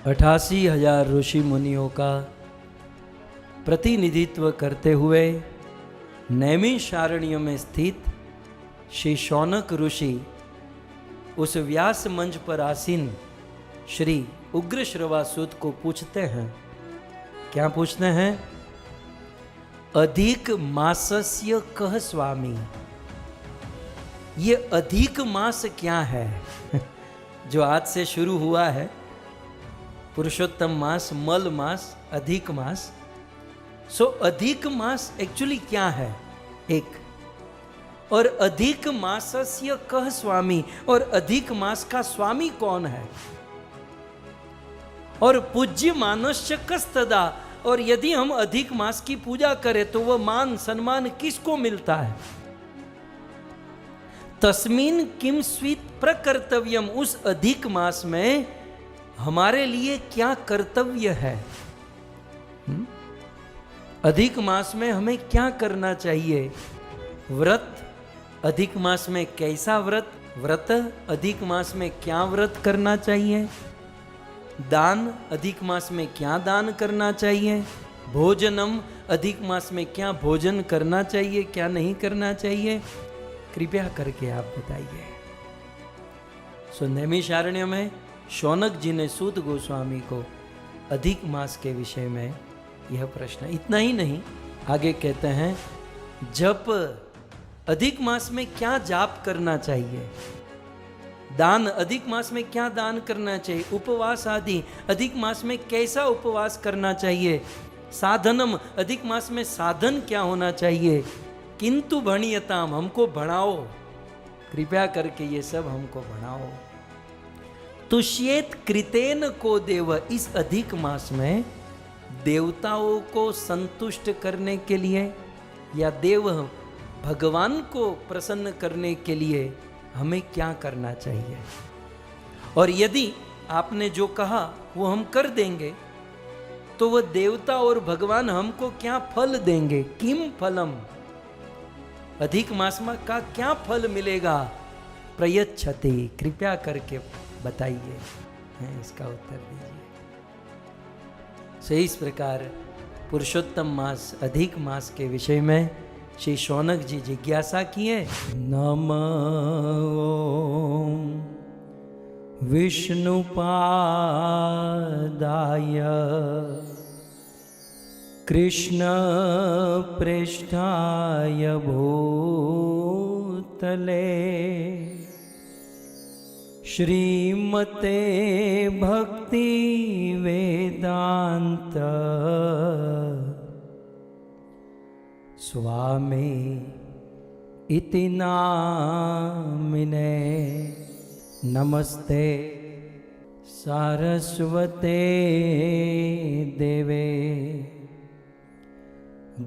88,000 ऋषि मुनियों का प्रतिनिधित्व करते हुए नैमिषारण्य में स्थित श्री शौनक ऋषि उस व्यास मंच पर आसीन श्री उग्र श्रवासुत को पूछते हैं। क्या पूछते हैं? अधिक मासस्य कह स्वामी, ये अधिक मास क्या है? जो आज से शुरू हुआ है, पुरुषोत्तम मास, मल मास, अधिक मास। सो अधिक मास एक्चुअली क्या है? एक और अधिक मासस्य कह स्वामी, और अधिक मास का स्वामी कौन है? और पूज्य मानस्य कस्तदा, और यदि हम अधिक मास की पूजा करें तो वह मान सम्मान किसको मिलता है? तस्मिन किम स्वीत प्रकर्तव्यम, उस अधिक मास में हमारे लिए क्या कर्तव्य है? अधिक मास में हमें क्या करना चाहिए? व्रत, अधिक मास में कैसा व्रत, अधिक मास में क्या व्रत करना चाहिए? दान, अधिक मास में क्या दान करना चाहिए? भोजनम, अधिक मास में क्या भोजन करना चाहिए, क्या नहीं करना चाहिए? कृपया करके आप बताइए। सो नैमिषारण्य में शौनक जी ने सूत गोस्वामी को अधिक मास के विषय में यह प्रश्न, इतना ही नहीं, आगे कहते हैं जप, अधिक मास में क्या जाप करना चाहिए? दान, अधिक मास में क्या दान करना चाहिए? उपवास आदि, अधिक मास में कैसा उपवास करना चाहिए? साधनम, अधिक मास में साधन क्या होना चाहिए? किंतु भणीयताम, हमको बढ़ाओ, कृपया करके ये सब हमको बढ़ाओ। तुष्येत कृतेन को देव, इस अधिक मास में देवताओं को संतुष्ट करने के लिए या देव भगवान को प्रसन्न करने के लिए हमें क्या करना चाहिए? और यदि आपने जो कहा वो हम कर देंगे तो वह देवता और भगवान हमको क्या फल देंगे? किम फलम, अधिक मास में का क्या फल मिलेगा? प्रयच्छति, कृपया करके बताइए, इसका उत्तर दीजिए। सही इस प्रकार पुरुषोत्तम मास, अधिक मास के विषय में श्री शौनक जी जिज्ञासा किए। नमो विष्णुपादाय कृष्ण पृष्ठाय भूतले श्रीमते भक्ति वेदांत स्वामी इति नामिने। नमस्ते सारस्वते देवे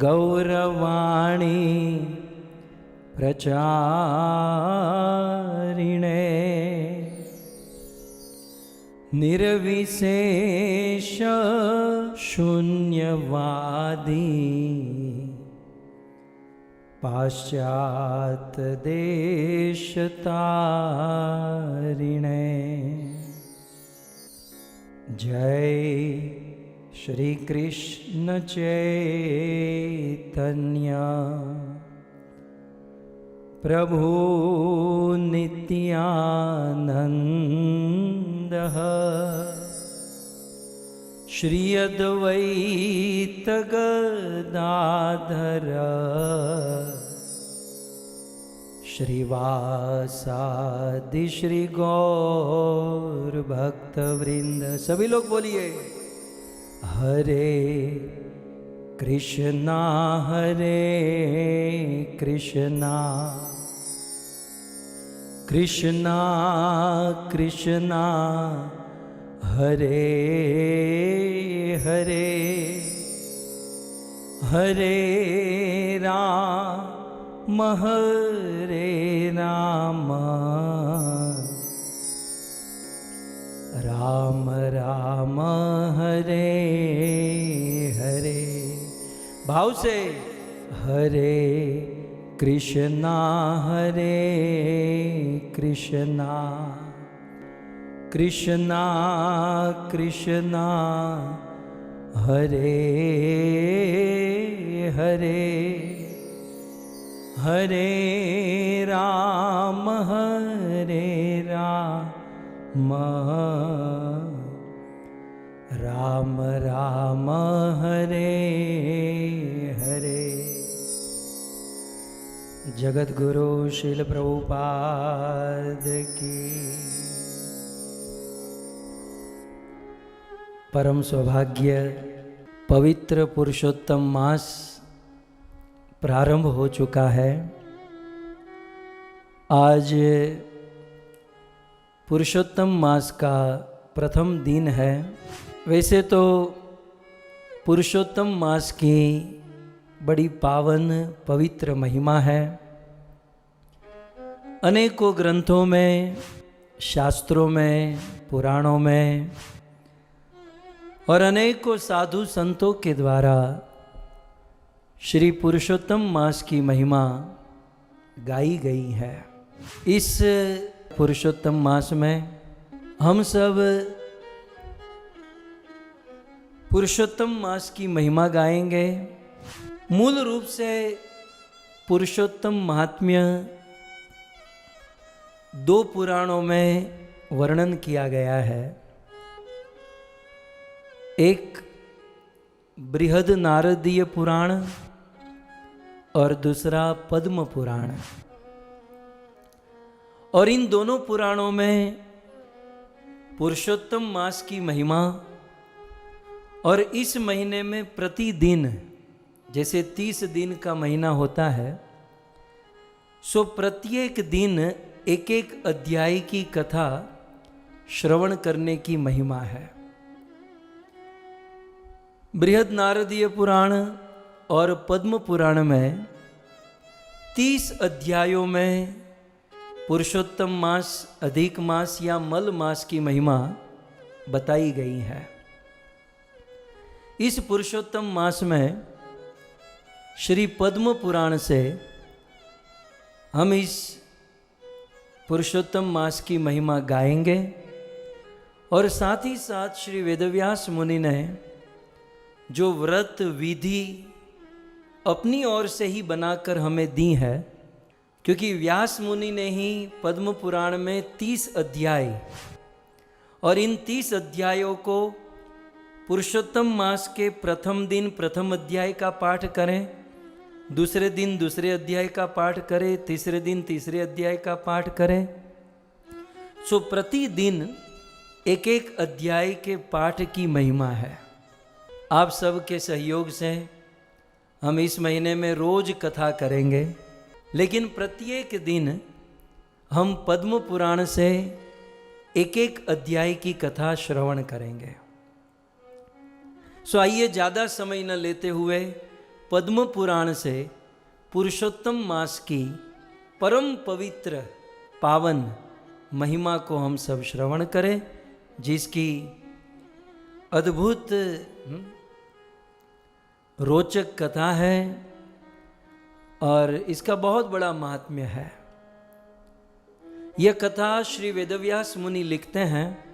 गौरवाणी प्रचारिणे निर्विशेष शून्यवादी पाश्चात देशतारिणे। जय श्री कृष्ण चैतन्य प्रभु नित्यानंद श्री अद्वैत गदाधर श्रीवासादि श्री गौर भक्त वृंद। सभी लोग बोलिए हरे कृष्णा कृष्णा कृष्णा हरे हरे, हरे राम राम राम हरे हरे। भाव से हरे कृष्णा कृष्णा कृष्णा हरे हरे हरे राम राम राम हरे हरे। जगत गुरु श्रील प्रभुपाद की। परम सौभाग्य पवित्र पुरुषोत्तम मास प्रारंभ हो चुका है। आज पुरुषोत्तम मास का प्रथम दिन है। वैसे तो पुरुषोत्तम मास की बड़ी पावन पवित्र महिमा है। अनेकों ग्रंथों में, शास्त्रों में, पुराणों में और अनेकों साधु संतों के द्वारा श्री पुरुषोत्तम मास की महिमा गाई गई है। इस पुरुषोत्तम मास में हम सब पुरुषोत्तम मास की महिमा गाएंगे। मूल रूप से पुरुषोत्तम महात्म्य दो पुराणों में वर्णन किया गया है। एक बृहद नारदीय पुराण और दूसरा पद्म पुराण। और इन दोनों पुराणों में पुरुषोत्तम मास की महिमा और इस महीने में प्रतिदिन, जैसे 30 दिन का महीना होता है, सो प्रत्येक दिन एक एक अध्याय की कथा श्रवण करने की महिमा है। बृहद नारदीय पुराण और पद्म पुराण में 30 अध्यायों में पुरुषोत्तम मास, अधिक मास या मल मास की महिमा बताई गई है। इस पुरुषोत्तम मास में श्री पद्म पुराण से हम इस पुरुषोत्तम मास की महिमा गाएंगे और साथ ही साथ श्री वेदव्यास मुनि ने जो व्रत विधि अपनी ओर से ही बनाकर हमें दी है, क्योंकि व्यास मुनि ने ही पद्म पुराण में 30 अध्याय और इन 30 अध्यायों को पुरुषोत्तम मास के प्रथम दिन प्रथम अध्याय का पाठ करें, दूसरे दिन दूसरे अध्याय का पाठ करें, तीसरे दिन तीसरे अध्याय का पाठ करें। सो प्रतिदिन एक एक अध्याय के पाठ की महिमा है। आप सबके सहयोग से हम इस महीने में रोज कथा करेंगे, लेकिन प्रत्येक दिन हम पद्म पुराण से एक एक अध्याय की कथा श्रवण करेंगे। सो आइए ज़्यादा समय न लेते हुए पद्म पुराण से पुरुषोत्तम मास की परम पवित्र पावन महिमा को हम सब श्रवण करें, जिसकी अद्भुत रोचक कथा है और इसका बहुत बड़ा महात्म्य है। यह कथा श्री वेदव्यास मुनि लिखते हैं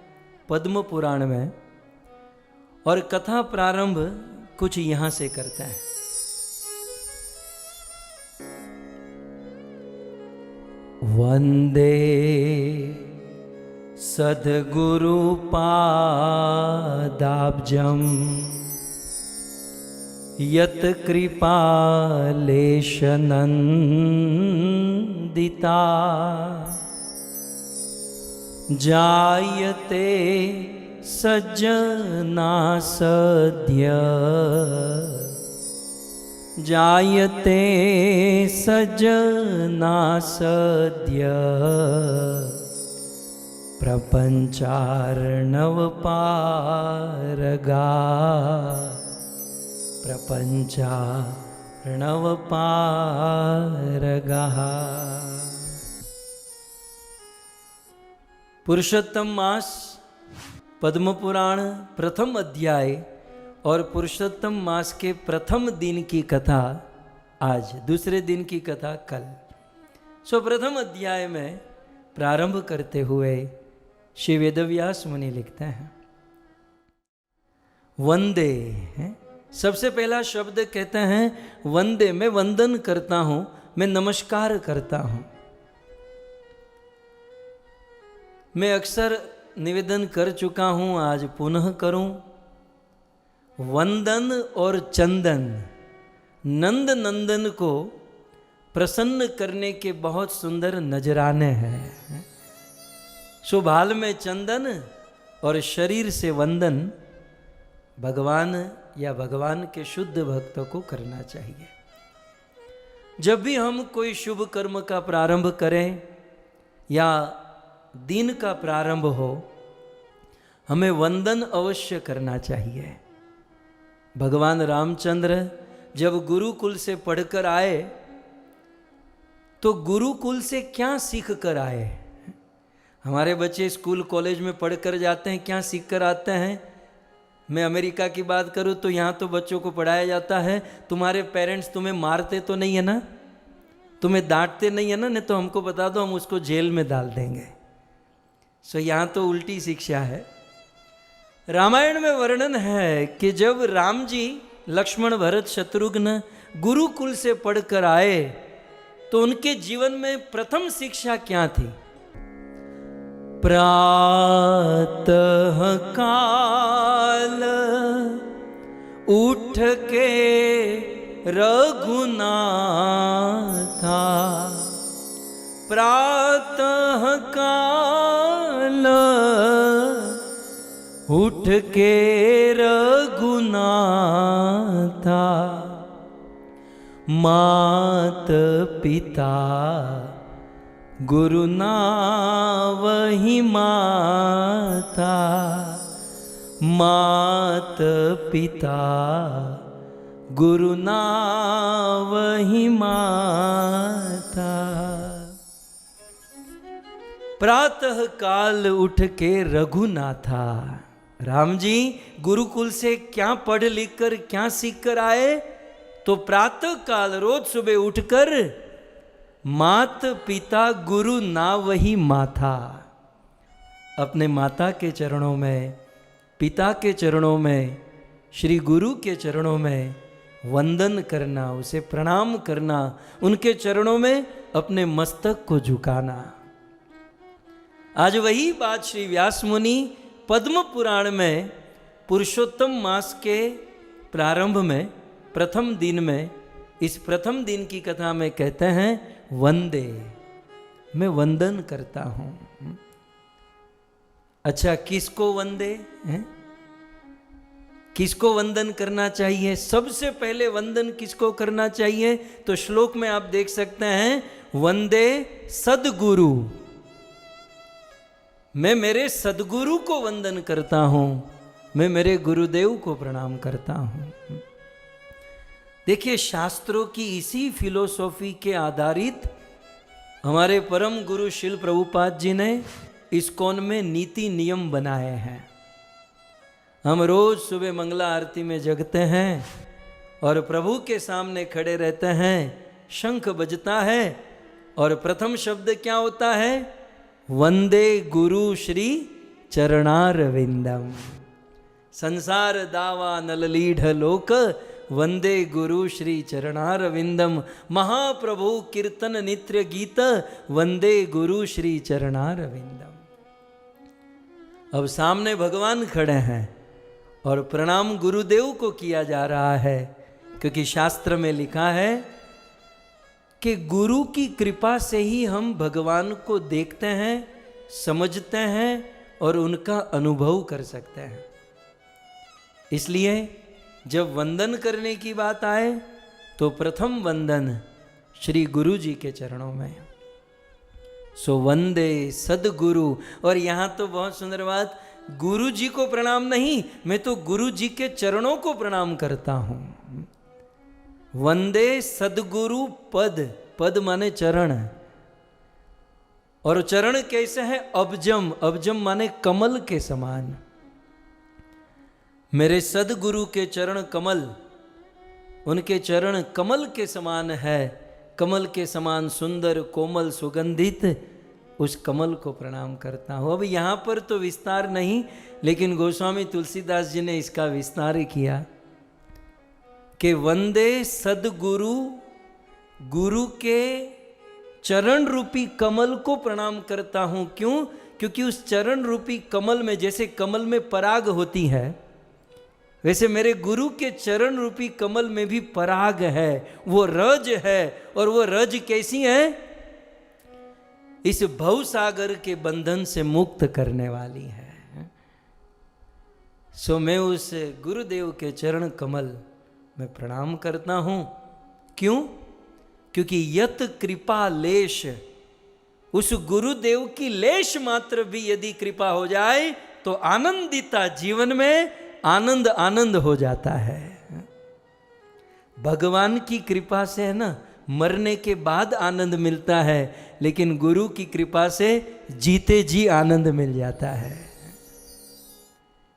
पद्म पुराण में, और कथा प्रारंभ कुछ यहां से करते हैं। वंदे सद्गुरु पादाब्जं यत कृपालेश नंदिता जायते सज्जना सद्य जायते सज्जना सद्य प्रपंचार्णव पारगा प्रपंचार्णव पारगा। पुरुषोत्तम मास, पद्म पुराण प्रथम अध्याय और पुरुषोत्तम मास के प्रथम दिन की कथा आज, दूसरे दिन की कथा कल। सो प्रथम अध्याय में प्रारंभ करते हुए श्री वेदव्यास मुनि लिखते हैं वंदे है, सबसे पहला शब्द कहते हैं वंदे। मैं वंदन करता हूं, मैं नमस्कार करता हूं। मैं अक्सर निवेदन कर चुका हूं, आज पुनः करूं। वंदन और चंदन, नंद नंदन को प्रसन्न करने के बहुत सुंदर नजराने हैं। सुभाल में चंदन और शरीर से वंदन भगवान या भगवान के शुद्ध भक्तों को करना चाहिए। जब भी हम कोई शुभ कर्म का प्रारंभ करें या दिन का प्रारंभ हो, हमें वंदन अवश्य करना चाहिए। भगवान रामचंद्र जब गुरुकुल से पढ़कर आए तो गुरुकुल से क्या सीख कर आए? हमारे बच्चे स्कूल कॉलेज में पढ़कर जाते हैं, क्या सीख कर आते हैं? मैं अमेरिका की बात करूं तो यहाँ तो बच्चों को पढ़ाया जाता है तुम्हारे पेरेंट्स तुम्हें मारते तो नहीं है ना, तुम्हें डांटते नहीं है ना, नहीं तो हमको बता दो हम उसको जेल में डाल देंगे। सो यहाँ तो उल्टी शिक्षा है। रामायण में वर्णन है कि जब राम जी, लक्ष्मण, भरत, शत्रुघ्न गुरुकुल से पढ़कर आए तो उनके जीवन में प्रथम शिक्षा क्या थी? प्रातः काल उठ के रघुनाथा, प्रातः काल उठ के रघुनाथा, मात पिता गुरु नावहि माता, मात पिता गुरु नावहि माता। प्रातः काल उठ के रघुनाथा, राम जी गुरुकुल से क्या पढ़ लिख कर क्या सीख कर आए? तो प्रातः काल रोज सुबह उठकर मात पिता गुरु ना वही माथा, अपने माता के चरणों में, पिता के चरणों में, श्री गुरु के चरणों में वंदन करना, उसे प्रणाम करना, उनके चरणों में अपने मस्तक को झुकाना। आज वही बात श्री व्यास मुनि पद्म पुराण में पुरुषोत्तम मास के प्रारंभ में प्रथम दिन में, इस प्रथम दिन की कथा में कहते हैं वंदे, मैं वंदन करता हूं। अच्छा, किसको वंदे हैं? किसको वंदन करना चाहिए? सबसे पहले वंदन किसको करना चाहिए? तो श्लोक में आप देख सकते हैं वंदे सदगुरु, मैं मेरे सदगुरु को वंदन करता हूं, मैं मेरे गुरुदेव को प्रणाम करता हूं। देखिए, शास्त्रों की इसी फिलोसॉफी के आधारित हमारे परम गुरु श्रील प्रभुपाद जी ने इस्कॉन में नीति नियम बनाए हैं। हम रोज सुबह मंगला आरती में जगते हैं और प्रभु के सामने खड़े रहते हैं, शंख बजता है और प्रथम शब्द क्या होता है? वंदे गुरु श्री चरणारविंदम। संसार दावा नललीढ़ लोक, वंदे गुरु श्री चरणारविंदम। महाप्रभु कीर्तन नित्य गीत, वंदे गुरु श्री चरणारविंदम। अब सामने भगवान खड़े हैं और प्रणाम गुरुदेव को किया जा रहा है, क्योंकि शास्त्र में लिखा है कि गुरु की कृपा से ही हम भगवान को देखते हैं, समझते हैं और उनका अनुभव कर सकते हैं। इसलिए जब वंदन करने की बात आए तो प्रथम वंदन श्री गुरु जी के चरणों में। सो वंदे सदगुरु। और यहाँ तो बहुत सुंदर बात, गुरु जी को प्रणाम नहीं, मैं तो गुरु जी के चरणों को प्रणाम करता हूं। वंदे सदगुरु पद, पद माने चरण, और चरण कैसे है? अब्जम, अब्जम माने कमल के समान। मेरे सदगुरु के चरण कमल, उनके चरण कमल के समान है, कमल के समान सुंदर, कोमल, सुगंधित, उस कमल को प्रणाम करता हूँ। अब यहाँ पर तो विस्तार नहीं, लेकिन गोस्वामी तुलसीदास जी ने इसका विस्तार किया कि वंदे सदगुरु, गुरु के चरण रूपी कमल को प्रणाम करता हूँ। क्यों? क्योंकि उस चरण रूपी कमल में, जैसे कमल में पराग होती है, वैसे मेरे गुरु के चरण रूपी कमल में भी पराग है, वो रज है। और वो रज कैसी है? इस भवसागर के बंधन से मुक्त करने वाली है। सो मैं उस गुरुदेव के चरण कमल में प्रणाम करता हूं। क्यों? क्योंकि यत कृपा लेश, उस गुरुदेव की लेश मात्र भी यदि कृपा हो जाए तो आनंदिता, जीवन में आनंद आनंद हो जाता है। भगवान की कृपा से है ना, मरने के बाद आनंद मिलता है, लेकिन गुरु की कृपा से जीते जी आनंद मिल जाता है।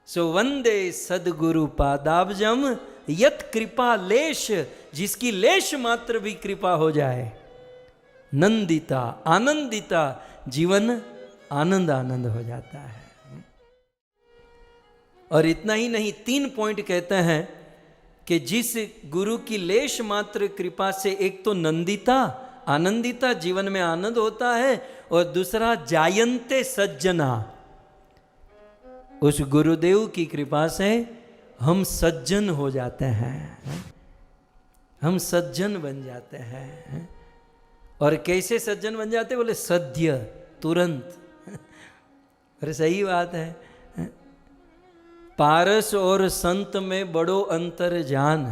सो वंदे सदगुरु पादाब्जम यत कृपा लेश, जिसकी लेश मात्र भी कृपा हो जाए, नंदिता आनंदिता, जीवन आनंद आनंद हो जाता है। और इतना ही नहीं, 3 पॉइंट कहते हैं कि जिस गुरु की लेश मात्र कृपा से, एक तो नंदिता आनंदिता, जीवन में आनंद होता है, और दूसरा जायंते सज्जना, उस गुरुदेव की कृपा से हम सज्जन हो जाते हैं, हम सज्जन बन जाते हैं। और कैसे सज्जन बन जाते? बोले सद्य, तुरंत। अरे सही बात है। पारस और संत में बड़ो अंतर जान।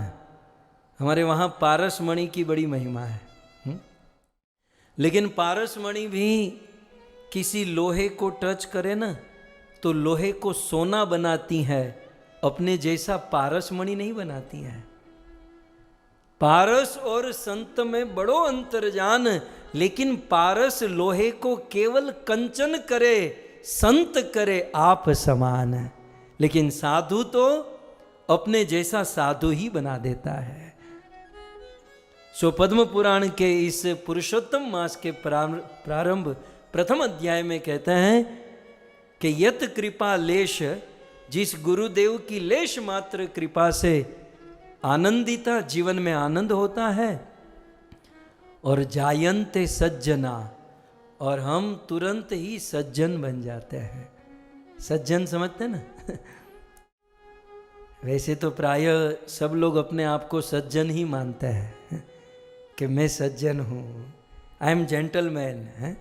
हमारे वहाँ पारस मणि की बड़ी महिमा है, लेकिन पारस मणि भी किसी लोहे को टच करे ना तो लोहे को सोना बनाती है, अपने जैसा पारस मणि नहीं बनाती है। पारस और संत में बड़ो अंतर जान, लेकिन पारस लोहे को केवल कंचन करे, संत करे आप समान, लेकिन साधु तो अपने जैसा साधु ही बना देता है। सो पद्म पुराण के इस पुरुषोत्तम मास के प्रारंभ प्रथम अध्याय में कहते हैं कि यत कृपा लेश, जिस गुरुदेव की लेश मात्र कृपा से आनंदिता, जीवन में आनंद होता है, और जायंते सज्जना, और हम तुरंत ही सज्जन बन जाते हैं। सज्जन समझते ना? वैसे तो प्राय सब लोग अपने आप को सज्जन ही मानते हैं कि मैं सज्जन हूँ, आई एम जेंटलमैन है।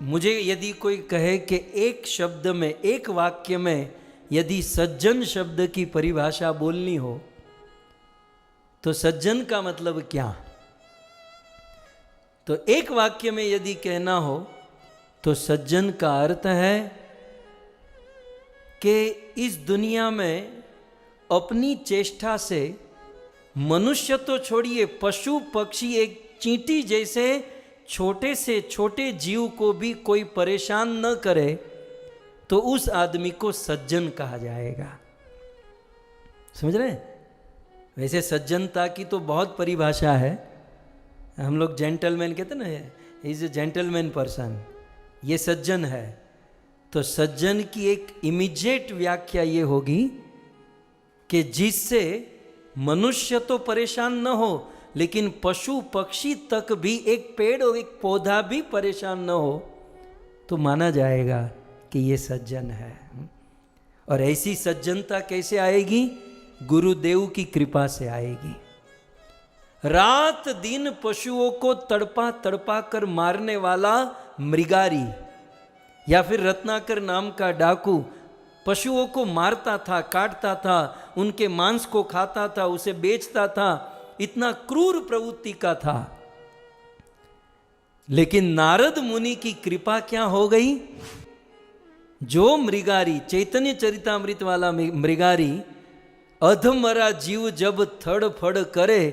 मुझे यदि कोई कहे कि एक शब्द में, एक वाक्य में यदि सज्जन शब्द की परिभाषा बोलनी हो तो सज्जन का मतलब क्या? तो एक वाक्य में यदि कहना हो तो सज्जन का अर्थ है कि इस दुनिया में अपनी चेष्टा से, मनुष्य तो छोड़िए, पशु पक्षी, एक चींटी जैसे छोटे से छोटे जीव को भी कोई परेशान न करे तो उस आदमी को सज्जन कहा जाएगा। समझ रहे हैं? वैसे सज्जनता की तो बहुत परिभाषा है। हम लोग जेंटलमैन कहते ना, इज ए जेंटलमैन पर्सन, ये सज्जन है। तो सज्जन की एक इमीडिएट व्याख्या ये होगी कि जिससे मनुष्य तो परेशान न हो, लेकिन पशु पक्षी तक भी, एक पेड़ और एक पौधा भी परेशान न हो, तो माना जाएगा कि ये सज्जन है। और ऐसी सज्जनता कैसे आएगी? गुरुदेव की कृपा से आएगी। रात दिन पशुओं को तड़पा तड़पा कर मारने वाला मृगारी, या फिर रत्नाकर नाम का डाकू, पशुओं को मारता था, काटता था, उनके मांस को खाता था, उसे बेचता था, इतना क्रूर प्रवृत्ति का था। लेकिन नारद मुनि की कृपा क्या हो गई? जो मृगारी, चैतन्य चरितामृत वाला मृगारी, अधमरा जीव जब थड़फड़ करे,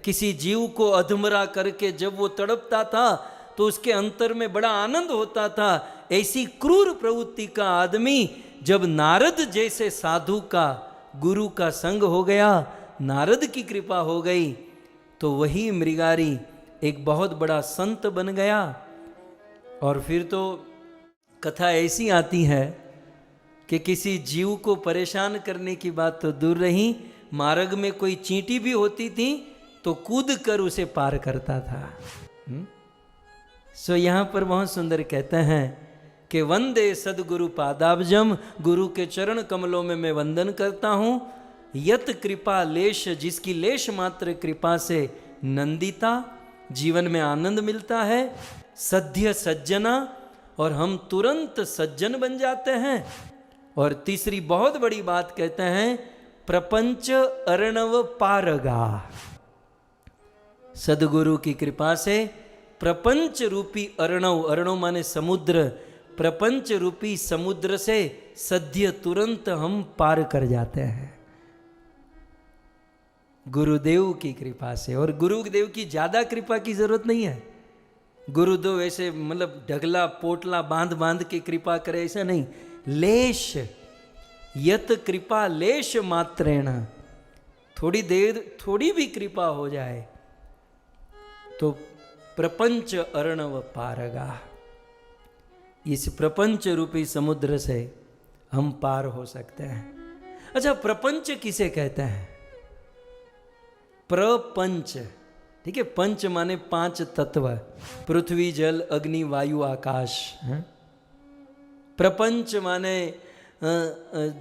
किसी जीव को अधमरा करके जब वो तड़पता था तो उसके अंतर में बड़ा आनंद होता था। ऐसी क्रूर प्रवृत्ति का आदमी जब नारद जैसे साधु का, गुरु का संग हो गया, नारद की कृपा हो गई, तो वही मृगारी एक बहुत बड़ा संत बन गया और फिर तो कथा ऐसी आती है कि किसी जीव को परेशान करने की बात तो दूर रही, मार्ग में कोई चींटी भी होती थी तो कूद कर उसे पार करता था। सो यहाँ पर बहुत सुंदर कहते हैं कि वंदे सदगुरु पादाब्जम, गुरु के चरण कमलों में मैं वंदन करता हूँ। यत कृपा लेश, जिसकी लेश मात्र कृपा से नंदिता, जीवन में आनंद मिलता है। सद्य सज्जना, और हम तुरंत सज्जन बन जाते हैं। और तीसरी बहुत बड़ी बात कहते हैं, प्रपंच अर्णव पारगा। सदगुरु की कृपा से प्रपंच रूपी अर्णव, अर्णव माने समुद्र, प्रपंच रूपी समुद्र से सद्य तुरंत हम पार कर जाते हैं गुरुदेव की कृपा से। और गुरुदेव की ज्यादा कृपा की जरूरत नहीं है। गुरुदेव ऐसे मतलब ढगला पोटला बांध बांध के कृपा करे, ऐसा नहीं। लेश, यत कृपा लेश मात्रेण, थोड़ी देर थोड़ी भी कृपा हो जाए तो प्रपंच अर्णव पारगा, इस प्रपंच रूपी समुद्र से हम पार हो सकते हैं। अच्छा, प्रपंच किसे कहते हैं? प्रपंच, ठीक है। पंच माने 5 तत्व, पृथ्वी जल अग्नि वायु आकाश। प्रपंच माने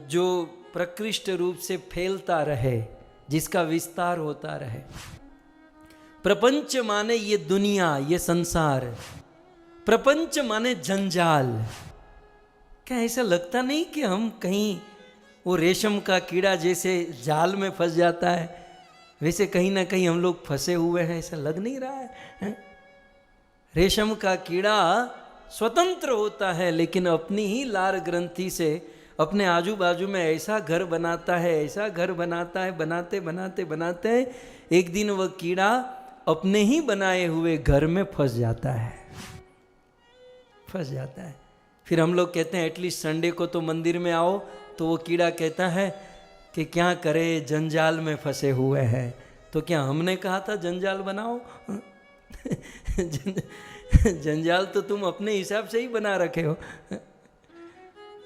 जो प्रकृष्ट रूप से फैलता रहे, जिसका विस्तार होता रहे। प्रपंच माने ये दुनिया, ये संसार। प्रपंच माने जंजाल। क्या ऐसा लगता नहीं कि हम कहीं वो रेशम का कीड़ा जैसे जाल में फंस जाता है, वैसे कहीं ना कहीं हम लोग फंसे हुए हैं? ऐसा लग नहीं रहा है? रेशम का कीड़ा स्वतंत्र होता है, लेकिन अपनी ही लार ग्रंथि से अपने आजू बाजू में ऐसा घर बनाता है, ऐसा घर बनाता है, बनाते बनाते बनाते एक दिन वह कीड़ा अपने ही बनाए हुए घर में फंस जाता है, फंस जाता है। फिर हम लोग कहते हैं एटलीस्ट संडे को तो मंदिर में आओ, तो वो कीड़ा कहता है कि क्या करे, जंजाल में फंसे हुए हैं। तो क्या हमने कहा था जंजाल बनाओ? जंजाल तो तुम अपने हिसाब से ही बना रखे हो।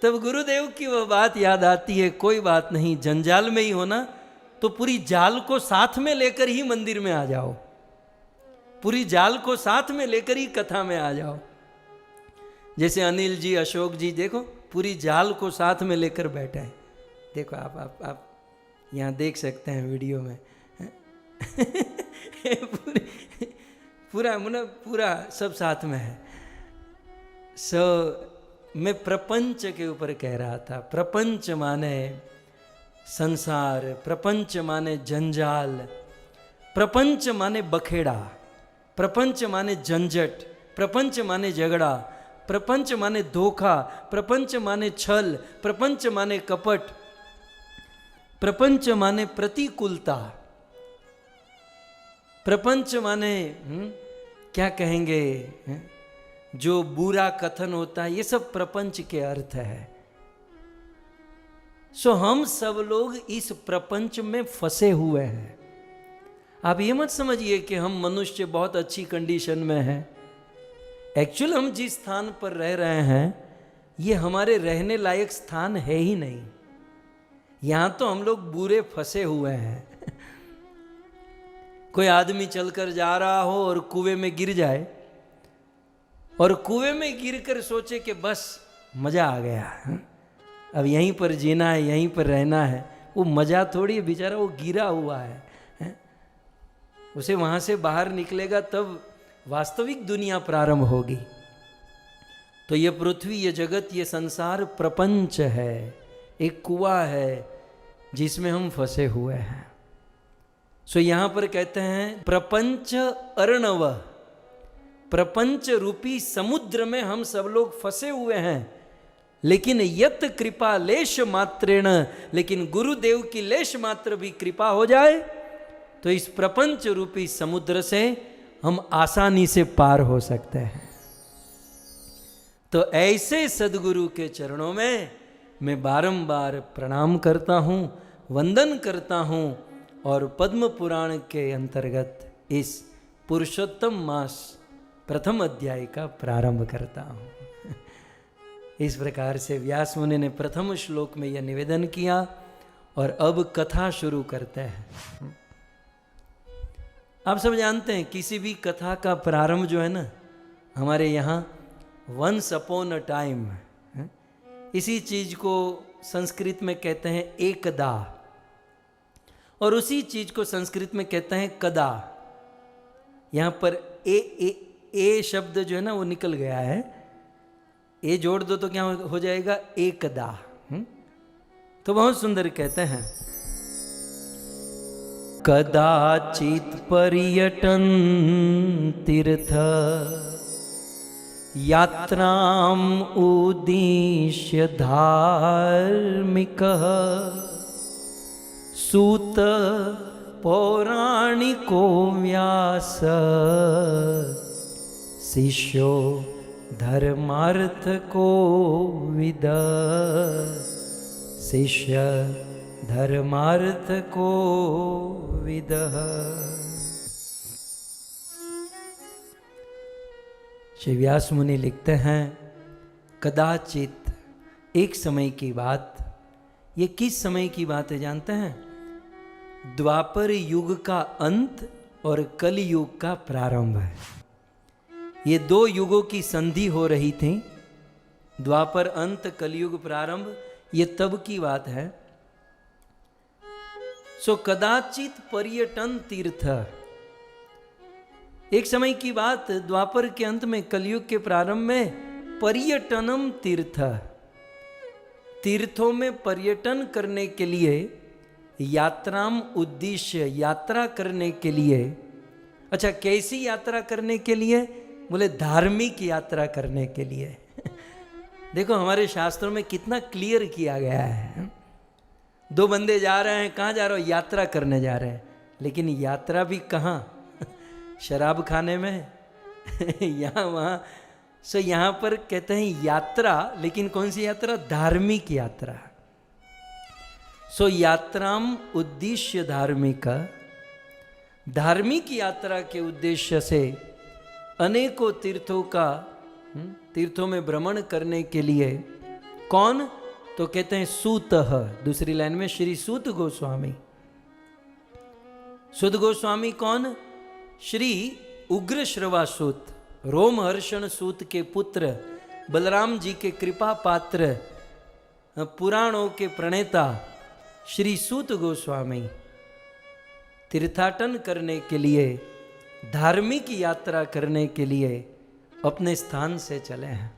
तब गुरुदेव की वह बात याद आती है, कोई बात नहीं, जंजाल में ही हो ना तो पूरी जाल को साथ में लेकर ही मंदिर में आ जाओ, पूरी जाल को साथ में लेकर ही कथा में आ जाओ। जैसे अनिल जी, अशोक जी, देखो पूरी जाल को साथ में लेकर बैठे हैं। देखो आप यहाँ देख सकते हैं वीडियो में। पूरा सब साथ में है। मैं प्रपंच के ऊपर कह रहा था। प्रपंच माने संसार, प्रपंच माने जंजाल, प्रपंच माने बखेड़ा, प्रपंच माने झंझट, प्रपंच माने झगड़ा, प्रपंच माने धोखा, प्रपंच माने छल, प्रपंच माने कपट, प्रपंच माने प्रतिकूलता, प्रपंच माने क्या कहेंगे, जो बुरा कथन होता है, ये सब प्रपंच के अर्थ है। सो हम सब लोग इस प्रपंच में फंसे हुए हैं। आप ये मत समझिए कि हम मनुष्य बहुत अच्छी कंडीशन में हैं। एक्चुअल हम जिस स्थान पर रह रहे हैं, ये हमारे रहने लायक स्थान है ही नहीं। यहां तो हम लोग बुरे फंसे हुए हैं। कोई आदमी चलकर जा रहा हो और कुएं में गिर जाए, और कुएं में गिरकर सोचे कि बस मजा आ गया, अब यहीं पर जीना है, यहीं पर रहना है। वो मजा थोड़ी है, बेचारा वो गिरा हुआ है। उसे वहां से बाहर निकलेगा तब वास्तविक दुनिया प्रारंभ होगी। तो ये पृथ्वी, ये जगत, ये संसार प्रपंच है, एक कुआं है जिसमें हम फंसे हुए हैं। सो यहां पर कहते हैं प्रपंच अर्णव, प्रपंच रूपी समुद्र में हम सब लोग फंसे हुए हैं। लेकिन यत कृपा लेश मात्रेण, लेकिन गुरुदेव की लेश मात्र भी कृपा हो जाए तो इस प्रपंच रूपी समुद्र से हम आसानी से पार हो सकते हैं। तो ऐसे सदगुरु के चरणों में मैं बारंबार प्रणाम करता हूँ, वंदन करता हूँ। और पद्म पुराण के अंतर्गत इस पुरुषोत्तम मास प्रथम अध्याय का प्रारंभ करता हूं। इस प्रकार से व्यास मुनि ने प्रथम श्लोक में यह निवेदन किया और अब कथा शुरू करते हैं। आप सब जानते हैं किसी भी कथा का प्रारंभ जो है ना, हमारे यहाँ वंस अपॉन अ टाइम, इसी चीज को संस्कृत में कहते हैं एकदा, और उसी चीज को संस्कृत में कहते हैं कदा। यहाँ पर ए शब्द जो है ना वो निकल गया है, ए जोड़ दो तो क्या हो जाएगा, एकदा। तो बहुत सुंदर कहते हैं, कदाचित पर्यटन तीर्थ यात्राम उद्देश्य धार्मिकः सूत पौराणिको व्यास शिष्यो धर्मार्थको विद, शिष्य धर्मार्थको विदः। श्री व्यास मुनि लिखते हैं, कदाचित, एक समय की बात। ये किस समय की बात है जानते हैं? द्वापर युग का अंत और कल युग का प्रारंभ है। ये दो युगों की संधि हो रही थी, द्वापर अंत कलयुग प्रारंभ, ये तब की बात है। सो कदाचित पर्यटन तीर्थ, एक समय की बात, द्वापर के अंत में कलयुग के प्रारंभ में पर्यटनम तीर्थ, तीर्थों में पर्यटन करने के लिए, यात्राम उद्देश्य, यात्रा करने के लिए। अच्छा, कैसी यात्रा करने के लिए? बोले धार्मिक यात्रा करने के लिए। देखो हमारे शास्त्रों में कितना क्लियर किया गया है। दो बंदे जा रहे हैं, कहाँ जा रहे हो? यात्रा करने जा रहे हैं। लेकिन यात्रा भी कहाँ? शराब खाने में यहाँ वहाँ। सो यहाँ पर कहते हैं यात्रा, लेकिन कौन सी यात्रा? धार्मिक यात्रा। सो यात्राम उद्देश्य धार्मिक, धार्मिक यात्रा के उद्देश्य से अनेकों तीर्थों का, तीर्थों में भ्रमण करने के लिए कौन? तो कहते हैं सूतः, दूसरी लाइन में श्री सूत गोस्वामी। सूत गोस्वामी कौन? श्री उग्र श्रवासूत, रोमहर्षण सूत के पुत्र, बलराम जी के कृपा पात्र, पुराणों के प्रणेता श्री सूत गोस्वामी तीर्थाटन करने के लिए, धार्मिक यात्रा करने के लिए अपने स्थान से चले हैं।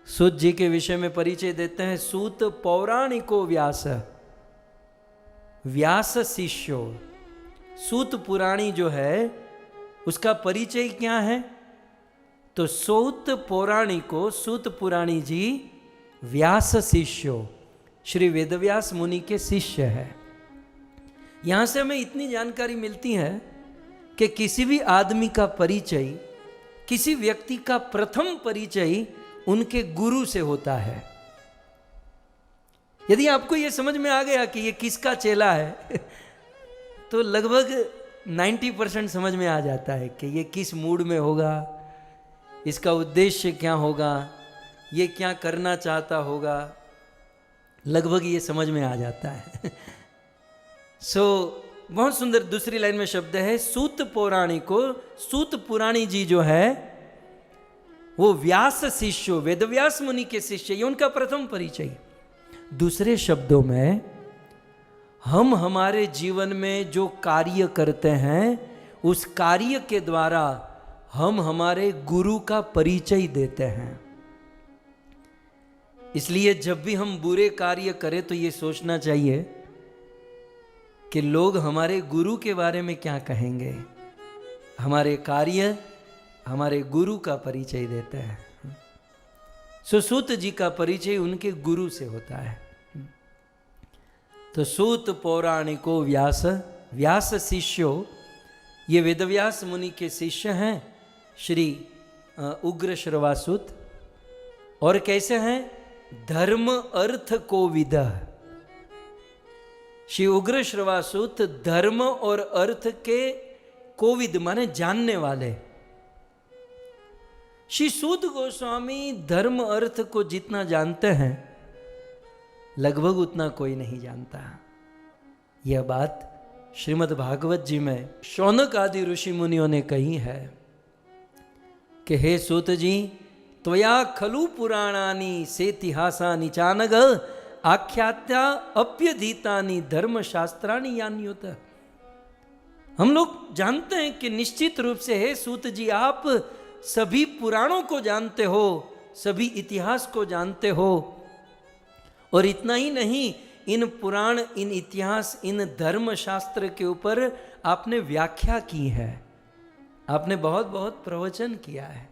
सूत जी के विषय में परिचय देते हैं, सूत पौराणिको व्यास, व्यास शिष्यो। सूत पुराणी जो है उसका परिचय क्या है? तो सूत पौराणिको, सूत पुराणी जी व्यास शिष्यो, श्री वेदव्यास मुनि के शिष्य है। यहां से हमें इतनी जानकारी मिलती है कि किसी भी आदमी का परिचय, किसी व्यक्ति का प्रथम परिचय उनके गुरु से होता है। यदि आपको यह समझ में आ गया कि यह किसका चेला है तो लगभग 90% समझ में आ जाता है कि ये किस मूड में होगा, इसका उद्देश्य क्या होगा, ये क्या करना चाहता होगा, लगभग ये समझ में आ जाता है। बहुत सुंदर दूसरी लाइन में शब्द है, सूत पौराणिको। सूत पुराणी जी जो है वो व्यास शिष्य, वेदव्यास मुनि के शिष्य, ये उनका प्रथम परिचय। दूसरे शब्दों में, हम हमारे जीवन में जो कार्य करते हैं उस कार्य के द्वारा हम हमारे गुरु का परिचय देते हैं। इसलिए जब भी हम बुरे कार्य करें तो ये सोचना चाहिए कि लोग हमारे गुरु के बारे में क्या कहेंगे। हमारे कार्य हमारे गुरु का परिचय देते हैं। सूत जी का परिचय उनके गुरु से होता है। तो सूत पौराणिको व्यास, व्यास शिष्यो, ये वेदव्यास मुनि के शिष्य हैं श्री उग्र श्रवासूत। और कैसे हैं? धर्म अर्थ को विद। श्री उग्र श्रवासूत धर्म और अर्थ के कोविद माने जानने वाले, श्री सूत गोस्वामी धर्म अर्थ को जितना जानते हैं लगभग उतना कोई नहीं जानता। यह बात श्रीमद् भागवत जी में शौनक आदि ऋषि मुनियों ने कही है कि हे सूत जी, त्वया खलु पुराणानि सेतिहासानि चानग आख्यात्या अप्यधीतानि धर्मशास्त्राणि यान्युत। हम लोग जानते हैं कि निश्चित रूप से हे सूत जी, आप सभी पुराणों को जानते हो, सभी इतिहास को जानते हो, और इतना ही नहीं, इन पुराण, इन इतिहास, इन धर्मशास्त्र के ऊपर आपने व्याख्या की है, आपने बहुत बहुत प्रवचन किया है।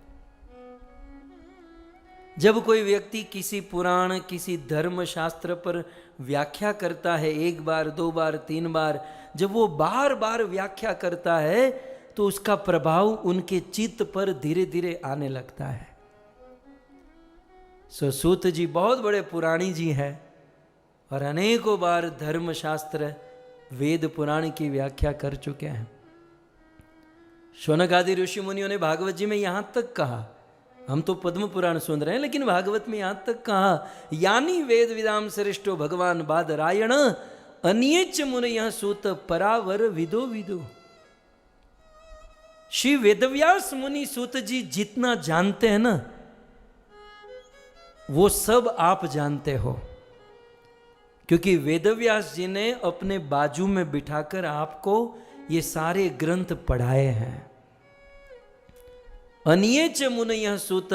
जब कोई व्यक्ति किसी पुराण, किसी धर्मशास्त्र पर व्याख्या करता है, एक बार, दो बार, तीन बार, जब वो बार बार व्याख्या करता है तो उसका प्रभाव उनके चित्त पर धीरे धीरे आने लगता है। सूत जी बहुत बड़े पुराणी जी हैं और अनेकों बार धर्मशास्त्र, वेद पुराण की व्याख्या कर चुके हैं। शौनक आदि ऋषि मुनियों ने भागवत जी में यहां तक कहा, हम तो पद्म पुराण सुन रहे हैं, लेकिन भागवत में यहां तक कहा, यानी वेद विदाम श्रेष्ठो भगवान बादरायण अन्येच मुनयः सूत परावर विदो विदो। श्री वेदव्यास मुनि सूत जी जितना जानते हैं ना, वो सब आप जानते हो, क्योंकि वेदव्यास जी ने अपने बाजू में बिठाकर आपको ये सारे ग्रंथ पढ़ाए हैं। अन्येच मुनयः सूत,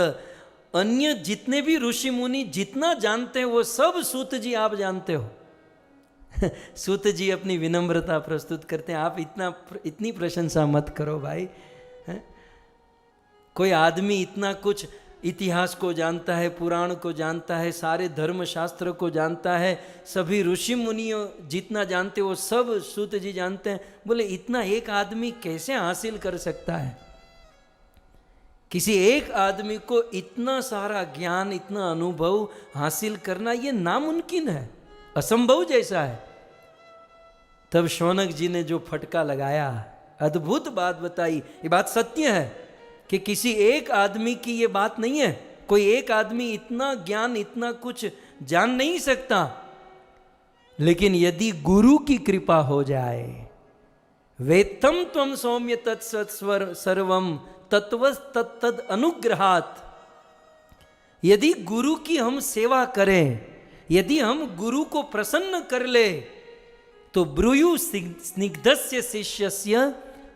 अन्य जितने भी ऋषि मुनि जितना जानते हैं वो सब सूत जी आप जानते हो। सूत जी अपनी विनम्रता प्रस्तुत करते हैं, आप इतनी प्रशंसा मत करो भाई। कोई आदमी इतना कुछ इतिहास को जानता है, पुराण को जानता है, सारे धर्मशास्त्र को जानता है, सभी ऋषि मुनियों जितना जानते वो सब सूत जी जानते हैं। बोले इतना एक आदमी कैसे हासिल कर सकता है? किसी एक आदमी को इतना सारा ज्ञान, इतना अनुभव हासिल करना ये नामुमकिन है, असंभव जैसा है। तब शौनक जी ने जो फटका लगाया, अद्भुत बात बताई। ये बात सत्य है कि किसी एक आदमी की ये बात नहीं है, कोई एक आदमी इतना ज्ञान, इतना कुछ जान नहीं सकता, लेकिन यदि गुरु की कृपा हो जाए, वेत्तम त्वम सौम्य तत्सत्स्वर सर्वम तत्वस् तत्तद अनुग्रहात्, यदि गुरु की हम सेवा करें, यदि हम गुरु को प्रसन्न कर ले, तो ब्रूयु स्निग्धस्य शिष्यस्य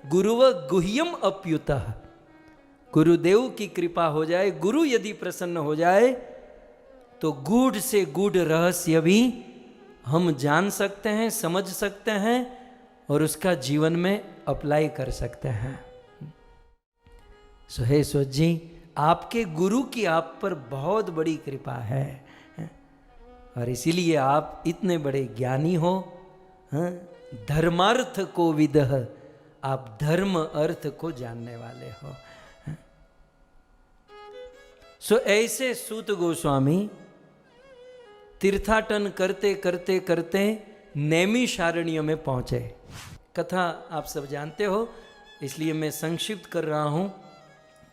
गुरुव गुह्यम अप्युतः। गुरुदेव की कृपा हो जाए, गुरु यदि प्रसन्न हो जाए, तो गूढ़ से गूढ़ रहस्य भी हम जान सकते हैं, समझ सकते हैं और उसका जीवन में अप्लाई कर सकते हैं। सो हे सूत जी, आपके गुरु की आप पर बहुत बड़ी कृपा है और इसीलिए आप इतने बड़े ज्ञानी हो। धर्मार्थ को विदः, आप धर्म अर्थ को जानने वाले हो। सो ऐसे सूत गोस्वामी तीर्थाटन करते करते करते नैमिषारण्य में पहुंचे। कथा आप सब जानते हो, इसलिए मैं संक्षिप्त कर रहा हूं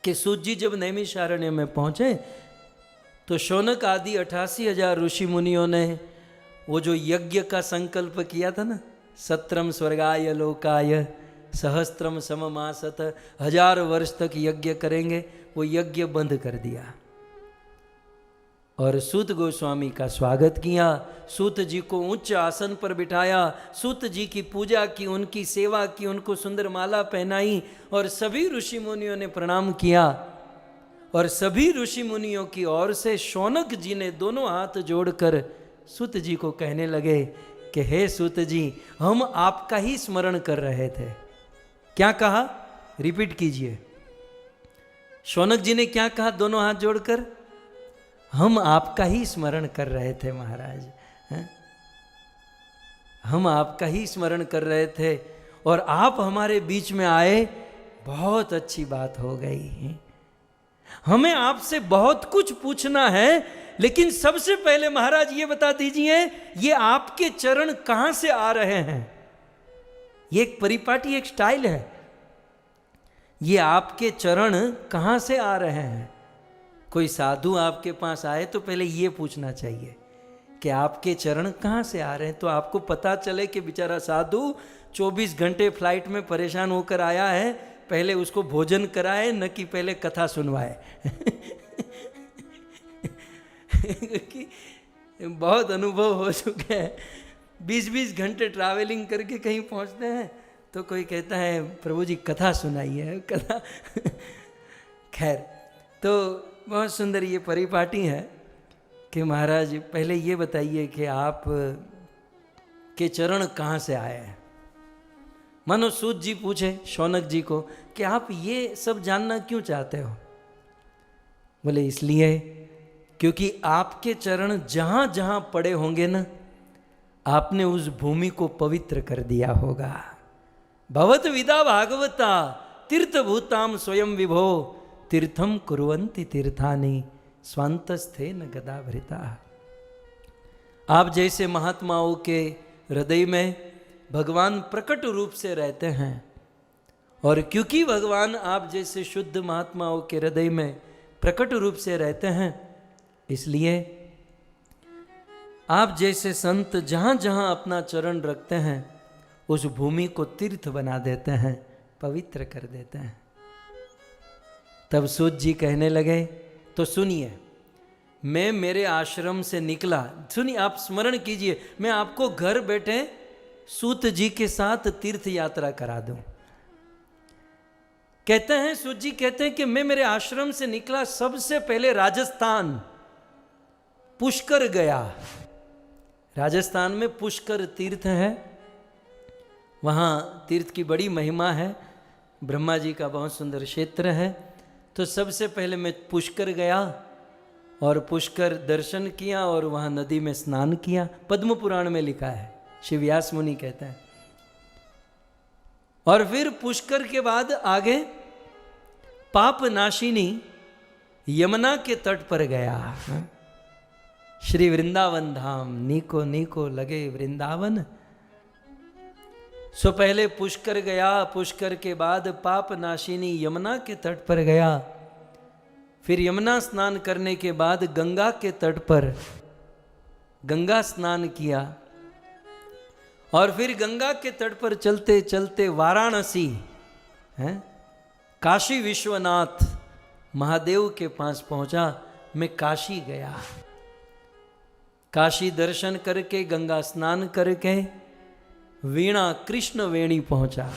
कि सूत जी जब नैमिषारण्य में पहुंचे तो शौनक आदि 88,000 ऋषि मुनियों ने वो जो यज्ञ का संकल्प किया था ना, सत्रम स्वर्गाय लोकाय सहस्त्रम सममासत, 1000 वर्ष तक यज्ञ करेंगे, वो यज्ञ बंद कर दिया और सूत गोस्वामी का स्वागत किया। सूत जी को उच्च आसन पर बिठाया, सूत जी की पूजा की, उनकी सेवा की, उनको सुंदर माला पहनाई और सभी ऋषि मुनियों ने प्रणाम किया। और सभी ऋषि मुनियों की ओर से शौनक जी ने दोनों हाथ जोड़कर सूत जी को कहने लगे कि हे सूत जी, हम आपका ही स्मरण कर रहे थे। क्या कहा? रिपीट कीजिए। शौनक जी ने क्या कहा दोनों हाथ जोड़कर? हम आपका ही स्मरण कर रहे थे महाराज, हम आपका ही स्मरण कर रहे थे और आप हमारे बीच में आए, बहुत अच्छी बात हो गई। हमें आपसे बहुत कुछ पूछना है, लेकिन सबसे पहले महाराज ये बता दीजिए, ये आपके चरण कहां से आ रहे हैं? ये एक परिपाटी, एक स्टाइल है। ये आपके चरण कहां से आ रहे हैं? कोई साधु आपके पास आए तो पहले ये पूछना चाहिए कि आपके चरण कहाँ से आ रहे हैं, तो आपको पता चले कि बेचारा साधु 24 घंटे फ्लाइट में परेशान होकर आया है, पहले उसको भोजन कराए न कि पहले कथा सुनवाए। कि बहुत अनुभव हो चुके हैं, 20-20 घंटे ट्रैवलिंग करके कहीं पहुंचते हैं तो कोई कहता है प्रभु जी कथा सुनाइए, कथा। खैर, तो बहुत सुंदर ये परिपाटी है कि महाराज पहले ये बताइए कि आप के चरण कहाँ से आए हैं। मानो सूत जी पूछे शौनक जी को कि आप ये सब जानना क्यों चाहते हो। बोले इसलिए क्योंकि आपके चरण जहाँ जहाँ पड़े होंगे ना, आपने उस भूमि को पवित्र कर दिया होगा। भवत विदा भागवता तीर्थभूताम स्वयं विभो तीर्थम कुर्वन्ति तीर्थानि स्वांतस्थे न गदाभृता। आप जैसे महात्माओं के हृदय में भगवान प्रकट रूप से रहते हैं, और क्योंकि भगवान आप जैसे शुद्ध महात्माओं के हृदय में प्रकट रूप से रहते हैं, इसलिए आप जैसे संत जहाँ जहाँ अपना चरण रखते हैं उस भूमि को तीर्थ बना देते हैं, पवित्र कर देते हैं। तब सूत जी कहने लगे तो सुनिए, मैं मेरे आश्रम से निकला, सुनिए आप स्मरण कीजिए, मैं आपको घर बैठे सूत जी के साथ तीर्थ यात्रा करा दूं। कहते हैं सूत जी कहते हैं कि मैं मेरे आश्रम से निकला, सबसे पहले राजस्थान पुष्कर गया। राजस्थान में पुष्कर तीर्थ है, वहाँ तीर्थ की बड़ी महिमा है, ब्रह्मा जी का बहुत सुंदर क्षेत्र है। तो सबसे पहले मैं पुष्कर गया और पुष्कर दर्शन किया और वहाँ नदी में स्नान किया। पद्म पुराण में लिखा है, श्री व्यास मुनि कहते हैं। और फिर पुष्कर के बाद आगे पाप नाशिनी यमुना के तट पर गया। श्री वृंदावन धाम नीको नीको लगे वृंदावन। सो पहले पुष्कर गया, पुष्कर के बाद पाप नाशिनी यमुना के तट पर गया, फिर यमुना स्नान करने के बाद गंगा के तट पर गंगा स्नान किया, और फिर गंगा के तट पर चलते चलते वाराणसी है, काशी विश्वनाथ महादेव के पास पहुंचा। मैं काशी गया, काशी दर्शन करके गंगा स्नान करके वीणा कृष्ण वेणी पहुंचा,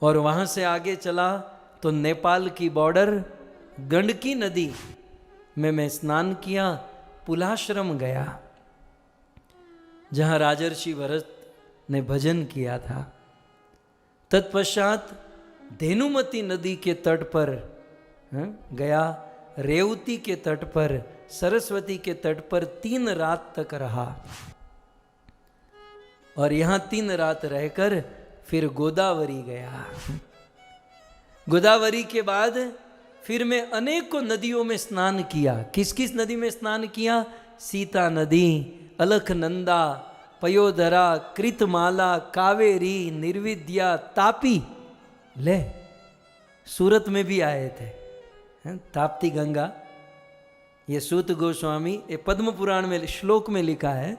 और वहां से आगे चला तो नेपाल की बॉर्डर गंडकी नदी में मैं स्नान किया, पुलाश्रम गया जहां राजर्षि भरत ने भजन किया था। तत्पश्चात धेनुमती नदी के तट पर गया, रेवती के तट पर, सरस्वती के तट पर 3 रात तक रहा, और यहां 3 रात रहकर फिर गोदावरी गया। गोदावरी के बाद फिर मैं अनेकों नदियों में स्नान किया। किस किस नदी में स्नान किया? सीता नदी, अलखनंदा, पयोधरा, कृतमाला, कावेरी, निर्विद्या, तापी। ले सूरत में भी आए थे ताप्ती गंगा। ये सूत गोस्वामी ये पद्म पुराण में श्लोक में लिखा है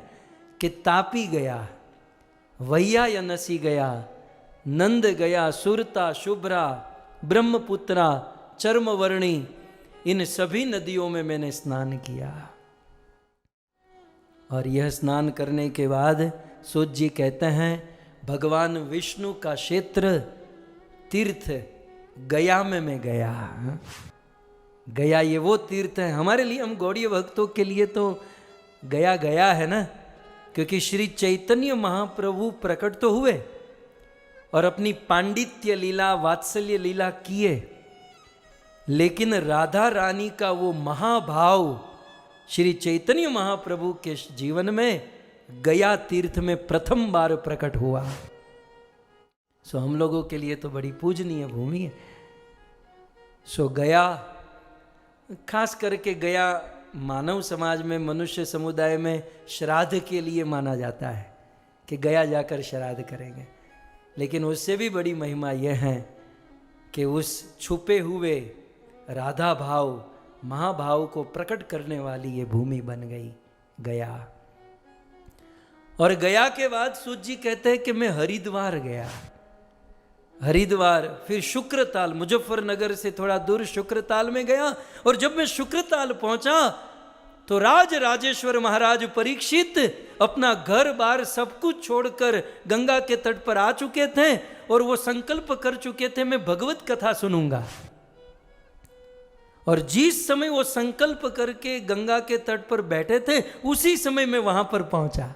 कि तापी गया, वैया यनसी गया, नंद गया, सुरता, शुभ्रा, ब्रह्मपुत्रा, चर्मवर्णी, इन सभी नदियों में मैंने स्नान किया। और यह स्नान करने के बाद सूत जी कहते हैं भगवान विष्णु का क्षेत्र तीर्थ गया में मैं गया। गया ये वो तीर्थ है हमारे लिए, हम गौड़ीय भक्तों के लिए तो गया गया है ना, क्योंकि श्री चैतन्य महाप्रभु प्रकट तो हुए और अपनी पांडित्य लीला, वात्सल्य लीला किए, लेकिन राधा रानी का वो महाभाव श्री चैतन्य महाप्रभु के जीवन में गया तीर्थ में प्रथम बार प्रकट हुआ। सो हम लोगों के लिए तो बड़ी पूजनीय भूमि है। सो गया, खास करके गया मानव समाज में, मनुष्य समुदाय में श्राद्ध के लिए माना जाता है कि गया जाकर श्राद्ध करेंगे, लेकिन उससे भी बड़ी महिमा यह है कि उस छुपे हुए राधा भाव, महाभाव को प्रकट करने वाली ये भूमि बन गई गया। और गया के बाद सूत जी कहते हैं कि मैं हरिद्वार गया। हरिद्वार, फिर शुक्रताल, मुजफ्फरनगर से थोड़ा दूर शुक्रताल में गया। और जब मैं शुक्रताल पहुंचा तो राज राजेश्वर महाराज परीक्षित अपना घर बार सब कुछ छोड़कर गंगा के तट पर आ चुके थे और वो संकल्प कर चुके थे मैं भगवत कथा सुनूंगा। और जिस समय वो संकल्प करके गंगा के तट पर बैठे थे उसी समय मैं वहां पर पहुंचा।